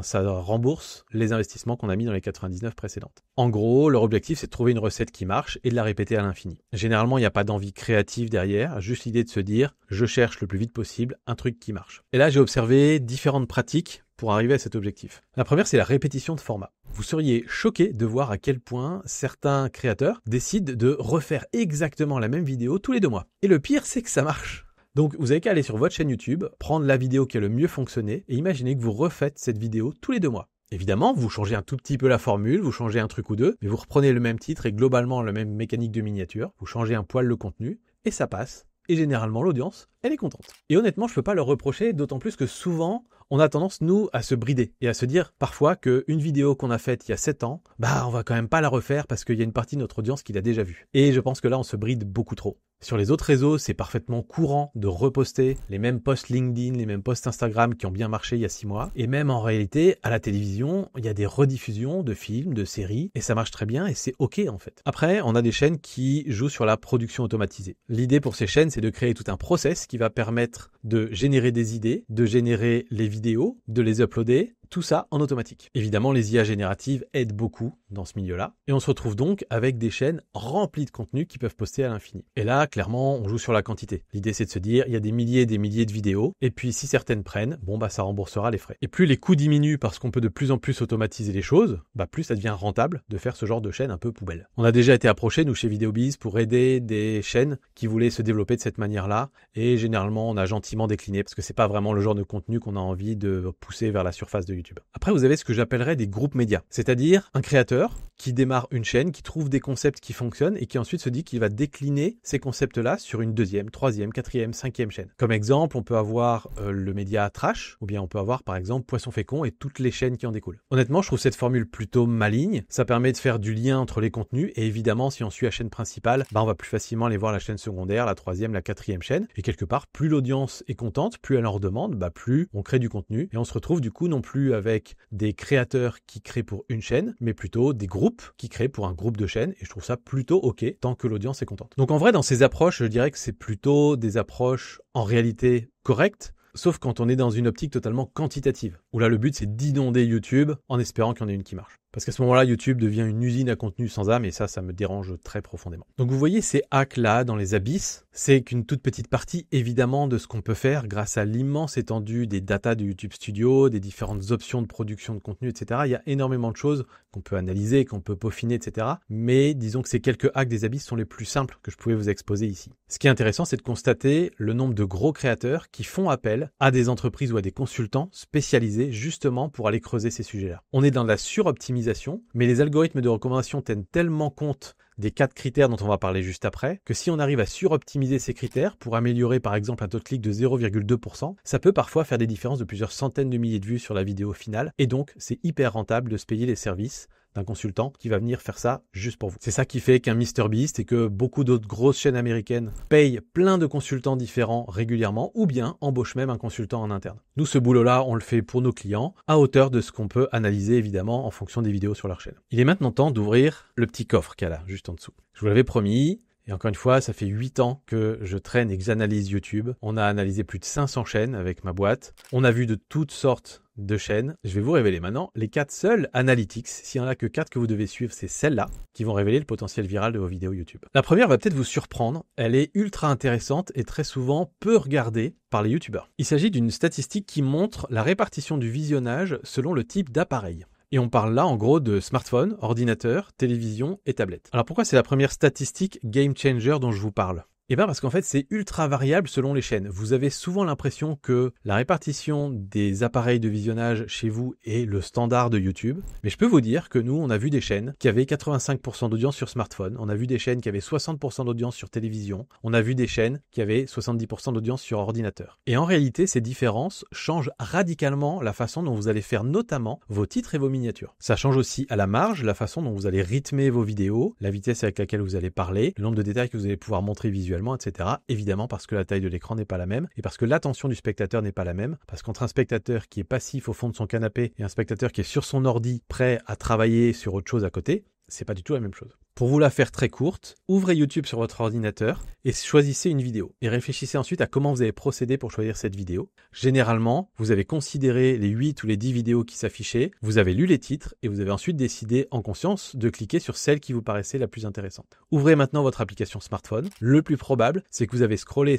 ça rembourse les investissements qu'on a mis dans les 99 précédentes. En gros, leur objectif, c'est de trouver une recette qui marche et de la répéter à l'infini. Généralement, il n'y a pas d'envie créative derrière, juste l'idée de se dire « je cherche le plus vite possible un truc qui marche ». Et là, j'ai observé différentes pratiques pour arriver à cet objectif. La première, c'est la répétition de format. Vous seriez choqué de voir à quel point certains créateurs décident de refaire exactement la même vidéo tous les 2 mois. Et le pire, c'est que ça marche. Donc, vous avez qu'à aller sur votre chaîne YouTube, prendre la vidéo qui a le mieux fonctionné et imaginez que vous refaites cette vidéo tous les 2 mois. Évidemment, vous changez un tout petit peu la formule, vous changez un truc ou deux, mais vous reprenez le même titre et globalement la même mécanique de miniature, vous changez un poil le contenu et ça passe. Et généralement, l'audience, elle est contente. Et honnêtement, je ne peux pas leur reprocher, d'autant plus que souvent, on a tendance, nous, à se brider et à se dire parfois qu'une vidéo qu'on a faite il y a 7 ans, on va quand même pas la refaire parce qu'il y a une partie de notre audience qui l'a déjà vue. Et je pense que là, on se bride beaucoup trop. Sur les autres réseaux, c'est parfaitement courant de reposter les mêmes posts LinkedIn, les mêmes posts Instagram qui ont bien marché il y a 6 mois. Et même en réalité, à la télévision, il y a des rediffusions de films, de séries, et ça marche très bien et c'est OK en fait. Après, on a des chaînes qui jouent sur la production automatisée. L'idée pour ces chaînes, c'est de créer tout un process qui va permettre de générer des idées, de générer les vidéos, de les uploader, tout ça en automatique. Évidemment, les IA génératives aident beaucoup dans ce milieu-là. Et on se retrouve donc avec des chaînes remplies de contenu qui peuvent poster à l'infini. Et là, clairement, on joue sur la quantité. L'idée, c'est de se dire, il y a des milliers et des milliers de vidéos. Et puis, si certaines prennent, ça remboursera les frais. Et plus les coûts diminuent parce qu'on peut de plus en plus automatiser les choses, plus ça devient rentable de faire ce genre de chaîne un peu poubelle. On a déjà été approchés, nous, chez VideoBiz, pour aider des chaînes qui voulaient se développer de cette manière-là. Et généralement, on a gentiment décliné parce que c'est pas vraiment le genre de contenu qu'on a envie de pousser vers la surface de YouTube. Après, vous avez ce que j'appellerais des groupes médias, c'est-à-dire un créateur qui démarre une chaîne, qui trouve des concepts qui fonctionnent et qui ensuite se dit qu'il va décliner ces concepts-là sur une 2e, 3e, 4e, 5e chaîne. Comme exemple, on peut avoir le média Trash, ou bien on peut avoir par exemple Poisson Fécond et toutes les chaînes qui en découlent. Honnêtement, je trouve cette formule plutôt maligne, ça permet de faire du lien entre les contenus et évidemment, si on suit la chaîne principale, on va plus facilement aller voir la chaîne secondaire, la 3e, la 4e chaîne et quelque part, plus l'audience est contente, plus elle en redemande, plus on crée du contenu et on se retrouve du coup non plus avec des créateurs qui créent pour une chaîne, mais plutôt des groupes qui créent pour un groupe de chaînes et je trouve ça plutôt OK tant que l'audience est contente. Donc en vrai, dans ces approches, je dirais que c'est plutôt des approches en réalité correctes, sauf quand on est dans une optique totalement quantitative, où là le but c'est d'inonder YouTube en espérant qu'il y en ait une qui marche. Parce qu'à ce moment-là, YouTube devient une usine à contenu sans âme et ça me dérange très profondément. Donc vous voyez ces hacks-là dans les abysses, c'est qu'une toute petite partie évidemment de ce qu'on peut faire grâce à l'immense étendue des datas de YouTube Studio, des différentes options de production de contenu, etc. Il y a énormément de choses qu'on peut analyser, qu'on peut peaufiner, etc. Mais disons que ces quelques hacks des abysses sont les plus simples que je pouvais vous exposer ici. Ce qui est intéressant, c'est de constater le nombre de gros créateurs qui font appel à des entreprises ou à des consultants spécialisés justement pour aller creuser ces sujets-là. On est dans de la suroptimisation, mais les algorithmes de recommandation tiennent tellement compte des 4 critères dont on va parler juste après, que si on arrive à suroptimiser ces critères pour améliorer par exemple un taux de clic de 0,2%, ça peut parfois faire des différences de plusieurs centaines de milliers de vues sur la vidéo finale, et donc c'est hyper rentable de se payer les services d'un consultant qui va venir faire ça juste pour vous. C'est ça qui fait qu'un MrBeast et que beaucoup d'autres grosses chaînes américaines payent plein de consultants différents régulièrement ou bien embauchent même un consultant en interne. Nous, ce boulot-là, on le fait pour nos clients à hauteur de ce qu'on peut analyser évidemment en fonction des vidéos sur leur chaîne. Il est maintenant temps d'ouvrir le petit coffre qu'il y a là, juste en dessous. Je vous l'avais promis. Et encore une fois, ça fait 8 ans que je traîne et que j'analyse YouTube. On a analysé plus de 500 chaînes avec ma boîte. On a vu de toutes sortes de chaînes. Je vais vous révéler maintenant les 4 seules analytics. S'il n'y en a que 4 que vous devez suivre, c'est celles-là qui vont révéler le potentiel viral de vos vidéos YouTube. La première va peut-être vous surprendre. Elle est ultra intéressante et très souvent peu regardée par les YouTubeurs. Il s'agit d'une statistique qui montre la répartition du visionnage selon le type d'appareil. Et on parle là en gros de smartphone, ordinateur, télévision et tablette. Alors pourquoi c'est la première statistique game changer dont je vous parle ? Eh bien parce qu'en fait c'est ultra variable selon les chaînes. Vous avez souvent l'impression que la répartition des appareils de visionnage chez vous est le standard de YouTube. Mais je peux vous dire que nous on a vu des chaînes qui avaient 85% d'audience sur smartphone, on a vu des chaînes qui avaient 60% d'audience sur télévision, on a vu des chaînes qui avaient 70% d'audience sur ordinateur. Et en réalité ces différences changent radicalement la façon dont vous allez faire notamment vos titres et vos miniatures. Ça change aussi à la marge la façon dont vous allez rythmer vos vidéos, la vitesse avec laquelle vous allez parler, le nombre de détails que vous allez pouvoir montrer visuellement, etc. Évidemment parce que la taille de l'écran n'est pas la même et parce que l'attention du spectateur n'est pas la même, parce qu'entre un spectateur qui est passif au fond de son canapé et un spectateur qui est sur son ordi prêt à travailler sur autre chose à côté, c'est pas du tout la même chose. Pour vous la faire très courte, ouvrez YouTube sur votre ordinateur et choisissez une vidéo. Et réfléchissez ensuite à comment vous allez procéder pour choisir cette vidéo. Généralement, vous avez considéré les 8 ou les 10 vidéos qui s'affichaient, vous avez lu les titres et vous avez ensuite décidé en conscience de cliquer sur celle qui vous paraissait la plus intéressante. Ouvrez maintenant votre application smartphone. Le plus probable, c'est que vous avez scrollé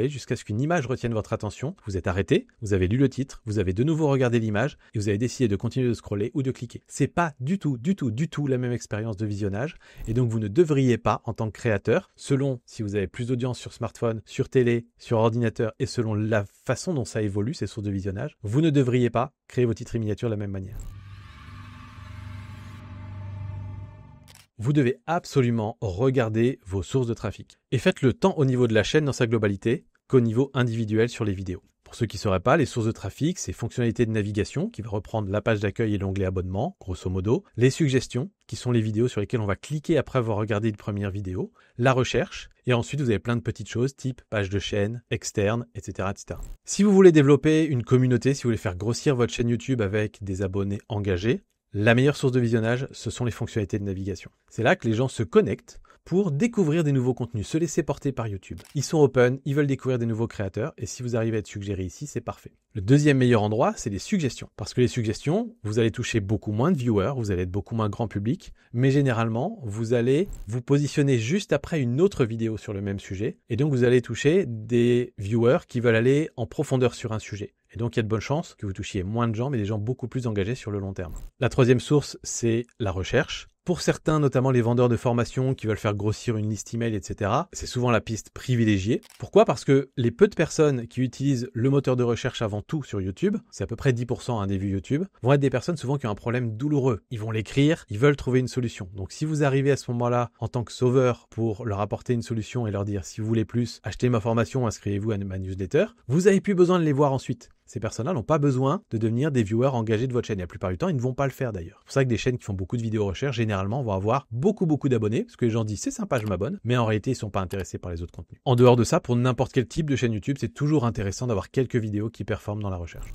jusqu'à ce qu'une image retienne votre attention. Vous êtes arrêté, vous avez lu le titre, vous avez de nouveau regardé l'image et vous avez décidé de continuer de scroller ou de cliquer. C'est pas du tout la même expérience de visionnage. Et donc vous ne devriez pas, en tant que créateur, selon si vous avez plus d'audience sur smartphone, sur télé, sur ordinateur et selon la façon dont ça évolue, ces sources de visionnage, vous ne devriez pas créer vos titres et miniatures de la même manière. Vous devez absolument regarder vos sources de trafic. Et faites-le tant au niveau de la chaîne dans sa globalité qu'au niveau individuel sur les vidéos. Pour ceux qui ne sauraient pas, les sources de trafic, c'est fonctionnalités de navigation qui va reprendre la page d'accueil et l'onglet abonnement, grosso modo. Les suggestions, qui sont les vidéos sur lesquelles on va cliquer après avoir regardé une première vidéo. La recherche, et ensuite vous avez plein de petites choses type page de chaîne, externe, etc., etc. Si vous voulez développer une communauté, si vous voulez faire grossir votre chaîne YouTube avec des abonnés engagés, la meilleure source de visionnage, ce sont les fonctionnalités de navigation. C'est là que les gens se connectent pour découvrir des nouveaux contenus, se laisser porter par YouTube. Ils sont open, ils veulent découvrir des nouveaux créateurs, et si vous arrivez à être suggéré ici, c'est parfait. Le deuxième meilleur endroit, c'est les suggestions. Parce que les suggestions, vous allez toucher beaucoup moins de viewers, vous allez être beaucoup moins grand public, mais généralement, vous allez vous positionner juste après une autre vidéo sur le même sujet, et donc vous allez toucher des viewers qui veulent aller en profondeur sur un sujet. Et donc, il y a de bonnes chances que vous touchiez moins de gens, mais des gens beaucoup plus engagés sur le long terme. La troisième source, c'est la recherche. Pour certains, notamment les vendeurs de formation qui veulent faire grossir une liste email, etc., c'est souvent la piste privilégiée. Pourquoi ? Parce que les peu de personnes qui utilisent le moteur de recherche avant tout sur YouTube, c'est à peu près 10% des vues YouTube, vont être des personnes souvent qui ont un problème douloureux. Ils vont l'écrire, ils veulent trouver une solution. Donc si vous arrivez à ce moment-là en tant que sauveur pour leur apporter une solution et leur dire si vous voulez plus, achetez ma formation, inscrivez-vous à ma newsletter, vous n'avez plus besoin de les voir ensuite. Ces personnes-là n'ont pas besoin de devenir des viewers engagés de votre chaîne. Et la plupart du temps, ils ne vont pas le faire d'ailleurs. C'est pour ça que des chaînes qui font beaucoup de vidéos recherche, généralement, vont avoir beaucoup d'abonnés, parce que les gens disent c'est sympa, je m'abonne, mais en réalité, ils ne sont pas intéressés par les autres contenus. En dehors de ça, pour n'importe quel type de chaîne YouTube, c'est toujours intéressant d'avoir quelques vidéos qui performent dans la recherche.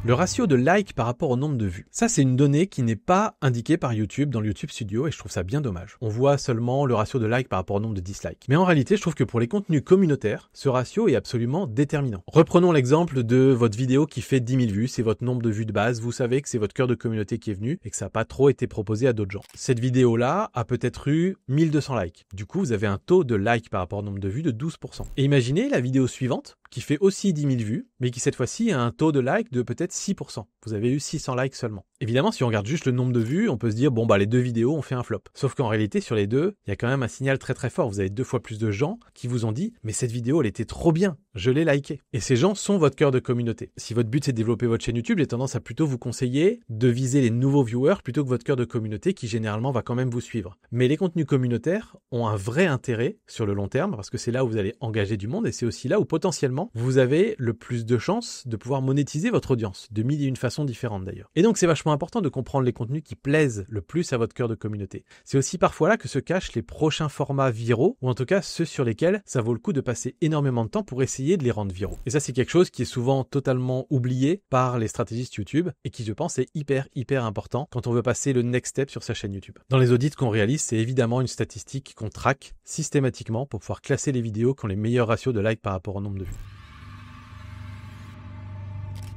Le ratio de likes par rapport au nombre de vues. Ça, c'est une donnée qui n'est pas indiquée par YouTube dans le YouTube Studio et je trouve ça bien dommage. On voit seulement le ratio de likes par rapport au nombre de dislikes. Mais en réalité, je trouve que pour les contenus communautaires, ce ratio est absolument déterminant. Reprenons l'exemple de votre vidéo qui fait 10 000 vues, c'est votre nombre de vues de base, vous savez que c'est votre cœur de communauté qui est venu et que ça n'a pas trop été proposé à d'autres gens. Cette vidéo-là a peut-être eu 1200 likes. Du coup, vous avez un taux de likes par rapport au nombre de vues de 12%. Et imaginez la vidéo suivante qui fait aussi 10 000 vues, mais qui cette fois-ci a un taux de like de peut-être 6%. Vous avez eu 600 likes seulement. Évidemment, si on regarde juste le nombre de vues, on peut se dire, bon bah les deux vidéos ont fait un flop. Sauf qu'en réalité, sur les deux, il y a quand même un signal très très fort. Vous avez 2 fois plus de gens qui vous ont dit, mais cette vidéo, elle était trop bien, je l'ai likée. Et ces gens sont votre cœur de communauté. Si votre but c'est de développer votre chaîne YouTube, j'ai tendance à plutôt vous conseiller de viser les nouveaux viewers plutôt que votre cœur de communauté qui généralement va quand même vous suivre. Mais les contenus communautaires ont un vrai intérêt sur le long terme parce que c'est là où vous allez engager du monde et c'est aussi là où potentiellement vous avez le plus de chances de pouvoir monétiser votre audience, de mille et une façons différentes d'ailleurs. Et donc c'est vachement important de comprendre les contenus qui plaisent le plus à votre cœur de communauté. C'est aussi parfois là que se cachent les prochains formats viraux, ou en tout cas ceux sur lesquels ça vaut le coup de passer énormément de temps pour essayer de les rendre viraux. Et ça c'est quelque chose qui est souvent totalement oublié par les stratégistes YouTube et qui je pense est hyper important quand on veut passer le next step sur sa chaîne YouTube. Dans les audits qu'on réalise, c'est évidemment une statistique qu'on traque systématiquement pour pouvoir classer les vidéos qui ont les meilleurs ratios de likes par rapport au nombre de vues.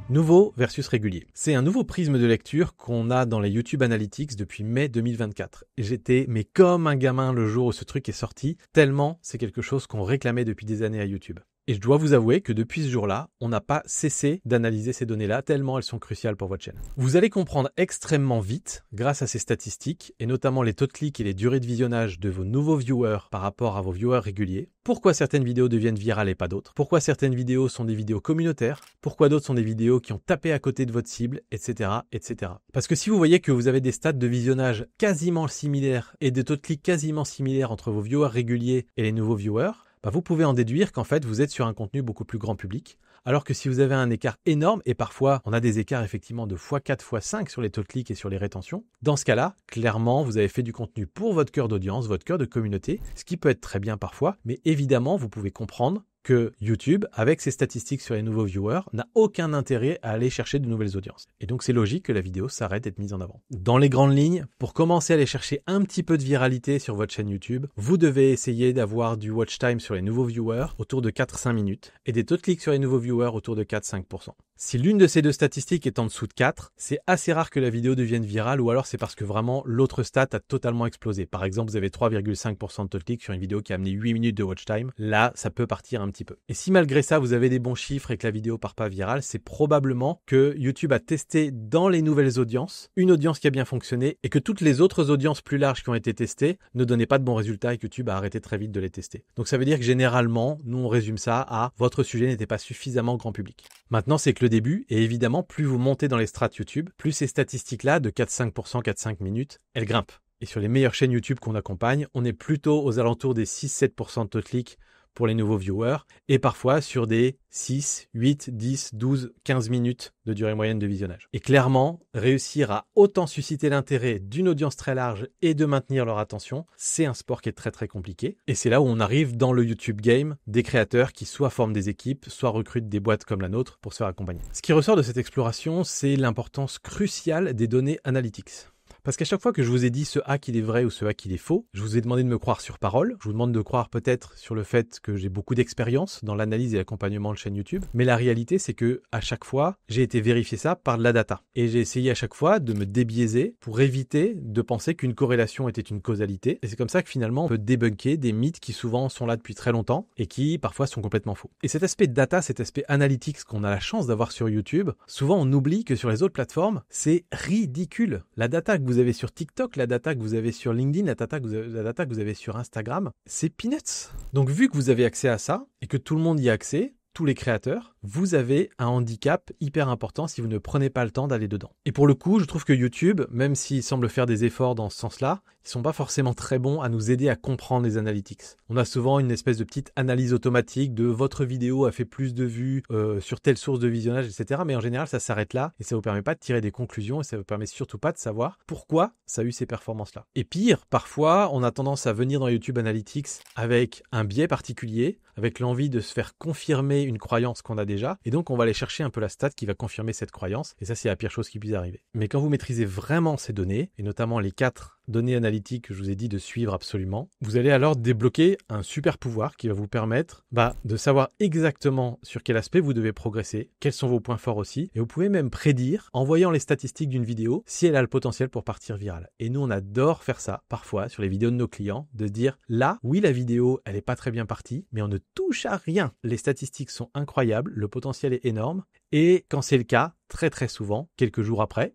Nouveau versus régulier. C'est un nouveau prisme de lecture qu'on a dans les YouTube Analytics depuis mai 2024. J'étais mais comme un gamin le jour où ce truc est sorti, tellement c'est quelque chose qu'on réclamait depuis des années à YouTube. Et je dois vous avouer que depuis ce jour-là, on n'a pas cessé d'analyser ces données-là, tellement elles sont cruciales pour votre chaîne. Vous allez comprendre extrêmement vite, grâce à ces statistiques, et notamment les taux de clics et les durées de visionnage de vos nouveaux viewers par rapport à vos viewers réguliers, pourquoi certaines vidéos deviennent virales et pas d'autres, pourquoi certaines vidéos sont des vidéos communautaires, pourquoi d'autres sont des vidéos qui ont tapé à côté de votre cible, etc., etc. Parce que si vous voyez que vous avez des stats de visionnage quasiment similaires et des taux de clics quasiment similaires entre vos viewers réguliers et les nouveaux viewers, vous pouvez en déduire qu'en fait vous êtes sur un contenu beaucoup plus grand public, alors que si vous avez un écart énorme, et parfois on a des écarts effectivement de x4, x5 sur les taux de clics et sur les rétentions, dans ce cas-là, clairement vous avez fait du contenu pour votre cœur d'audience, votre cœur de communauté, ce qui peut être très bien parfois, mais évidemment vous pouvez comprendre que YouTube, avec ses statistiques sur les nouveaux viewers, n'a aucun intérêt à aller chercher de nouvelles audiences. Et donc c'est logique que la vidéo s'arrête d'être mise en avant. Dans les grandes lignes, pour commencer à aller chercher un petit peu de viralité sur votre chaîne YouTube, vous devez essayer d'avoir du watch time sur les nouveaux viewers autour de 4-5 minutes et des taux de clics sur les nouveaux viewers autour de 4-5%. Si l'une de ces deux statistiques est en dessous de 4, c'est assez rare que la vidéo devienne virale ou alors c'est parce que vraiment l'autre stat a totalement explosé. Par exemple, vous avez 3,5% de taux de clic sur une vidéo qui a amené 8 minutes de watch time. Là, ça peut partir un petit peu. Et si malgré ça, vous avez des bons chiffres et que la vidéo part pas virale, c'est probablement que YouTube a testé dans les nouvelles audiences une audience qui a bien fonctionné et que toutes les autres audiences plus larges qui ont été testées ne donnaient pas de bons résultats et que YouTube a arrêté très vite de les tester. Donc ça veut dire que généralement, nous on résume ça à votre sujet n'était pas suffisamment grand public. Maintenant, c'est que le début, et évidemment, plus vous montez dans les strates YouTube, plus ces statistiques-là de 4-5%, 4-5 minutes, elles grimpent. Et sur les meilleures chaînes YouTube qu'on accompagne, on est plutôt aux alentours des 6-7% de taux de clic pour les nouveaux viewers, et parfois sur des 6, 8, 10, 12, 15 minutes de durée moyenne de visionnage. Et clairement, réussir à autant susciter l'intérêt d'une audience très large et de maintenir leur attention, c'est un sport qui est très très compliqué. Et c'est là où on arrive dans le YouTube game des créateurs qui soit forment des équipes, soit recrutent des boîtes comme la nôtre pour se faire accompagner. Ce qui ressort de cette exploration, c'est l'importance cruciale des données analytics. Parce qu'à chaque fois que je vous ai dit ce hack il est vrai ou ce hack il est faux, je vous ai demandé de me croire sur parole, je vous demande de croire peut-être sur le fait que j'ai beaucoup d'expérience dans l'analyse et l'accompagnement de chaîne YouTube, mais la réalité c'est que à chaque fois, j'ai été vérifier ça par de la data. Et j'ai essayé à chaque fois de me débiaiser pour éviter de penser qu'une corrélation était une causalité. Et c'est comme ça que finalement on peut débunker des mythes qui souvent sont là depuis très longtemps et qui parfois sont complètement faux. Et cet aspect data, cet aspect analytics qu'on a la chance d'avoir sur YouTube, souvent on oublie que sur les autres plateformes, c'est ridicule. La data que vous avez sur TikTok, la data que vous avez sur LinkedIn, la data que vous avez sur Instagram, c'est peanuts. Donc vu que vous avez accès à ça et que tout le monde y a accès, tous les créateurs, vous avez un handicap hyper important si vous ne prenez pas le temps d'aller dedans. Et pour le coup, je trouve que YouTube, même s'il semble faire des efforts dans ce sens-là, ils sont pas forcément très bons à nous aider à comprendre les analytics. On a souvent une espèce de petite analyse automatique de votre vidéo a fait plus de vues sur telle source de visionnage, etc. Mais en général, ça s'arrête là et ça vous permet pas de tirer des conclusions et ça vous permet surtout pas de savoir pourquoi ça a eu ces performances-là. Et pire, parfois, on a tendance à venir dans YouTube Analytics avec un biais particulier, avec l'envie de se faire confirmer une croyance qu'on a déjà déjà, et donc on va aller chercher un peu la stat qui va confirmer cette croyance, et ça c'est la pire chose qui puisse arriver. Mais quand vous maîtrisez vraiment ces données, et notamment les 4 données analytiques que je vous ai dit de suivre absolument, vous allez alors débloquer un super pouvoir qui va vous permettre de savoir exactement sur quel aspect vous devez progresser, quels sont vos points forts aussi, et vous pouvez même prédire, en voyant les statistiques d'une vidéo, si elle a le potentiel pour partir virale. Et nous, on adore faire ça, parfois, sur les vidéos de nos clients, de se dire, là, oui, la vidéo, elle est pas très bien partie, mais on ne touche à rien. Les statistiques sont incroyables, le potentiel est énorme, et quand c'est le cas, très très souvent, quelques jours après,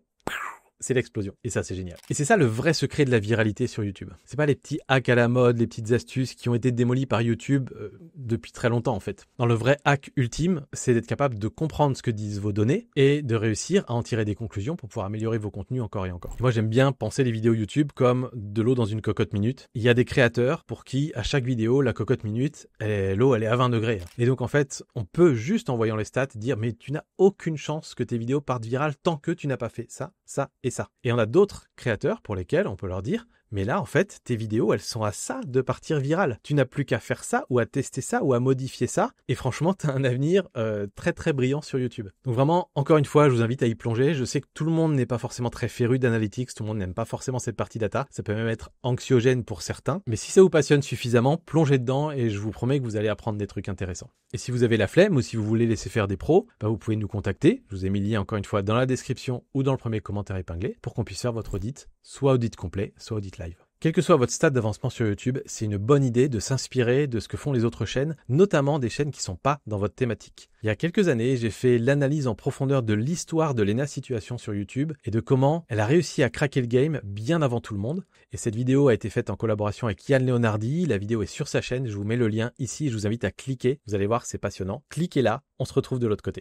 c'est l'explosion. Et ça, c'est génial. Et c'est ça le vrai secret de la viralité sur YouTube. C'est pas les petits hacks à la mode, les petites astuces qui ont été démolis par YouTube depuis très longtemps en fait. Dans le vrai hack ultime, c'est d'être capable de comprendre ce que disent vos données et de réussir à en tirer des conclusions pour pouvoir améliorer vos contenus encore et encore. Et moi, j'aime bien penser les vidéos YouTube comme de l'eau dans une cocotte minute. Il y a des créateurs pour qui, à chaque vidéo, la cocotte minute, l'eau, elle est à 20 degrés. Et donc, en fait, on peut juste en voyant les stats dire, mais tu n'as aucune chance que tes vidéos partent virales tant que tu n'as pas fait ça, ça et ça. Et on a d'autres créateurs pour lesquels on peut leur dire, mais là, en fait, tes vidéos, elles sont à ça de partir virales. Tu n'as plus qu'à faire ça ou à tester ça ou à modifier ça. Et franchement, tu as un avenir très très brillant sur YouTube. Donc vraiment, encore une fois, je vous invite à y plonger. Je sais que tout le monde n'est pas forcément très féru d'analytics. Tout le monde n'aime pas forcément cette partie data. Ça peut même être anxiogène pour certains. Mais si ça vous passionne suffisamment, plongez dedans et je vous promets que vous allez apprendre des trucs intéressants. Et si vous avez la flemme ou si vous voulez laisser faire des pros, vous pouvez nous contacter. Je vous ai mis le lien encore une fois dans la description ou dans le premier commentaire épinglé pour qu'on puisse faire votre audit, soit audit complet, soit audit live. Quel que soit votre stade d'avancement sur YouTube, c'est une bonne idée de s'inspirer de ce que font les autres chaînes, notamment des chaînes qui ne sont pas dans votre thématique. Il y a quelques années, j'ai fait l'analyse en profondeur de l'histoire de Lena Situation sur YouTube et de comment elle a réussi à craquer le game bien avant tout le monde. Et cette vidéo a été faite en collaboration avec Yann Leonardi. La vidéo est sur sa chaîne, je vous mets le lien ici, je vous invite à cliquer. Vous allez voir, c'est passionnant. Cliquez là, on se retrouve de l'autre côté.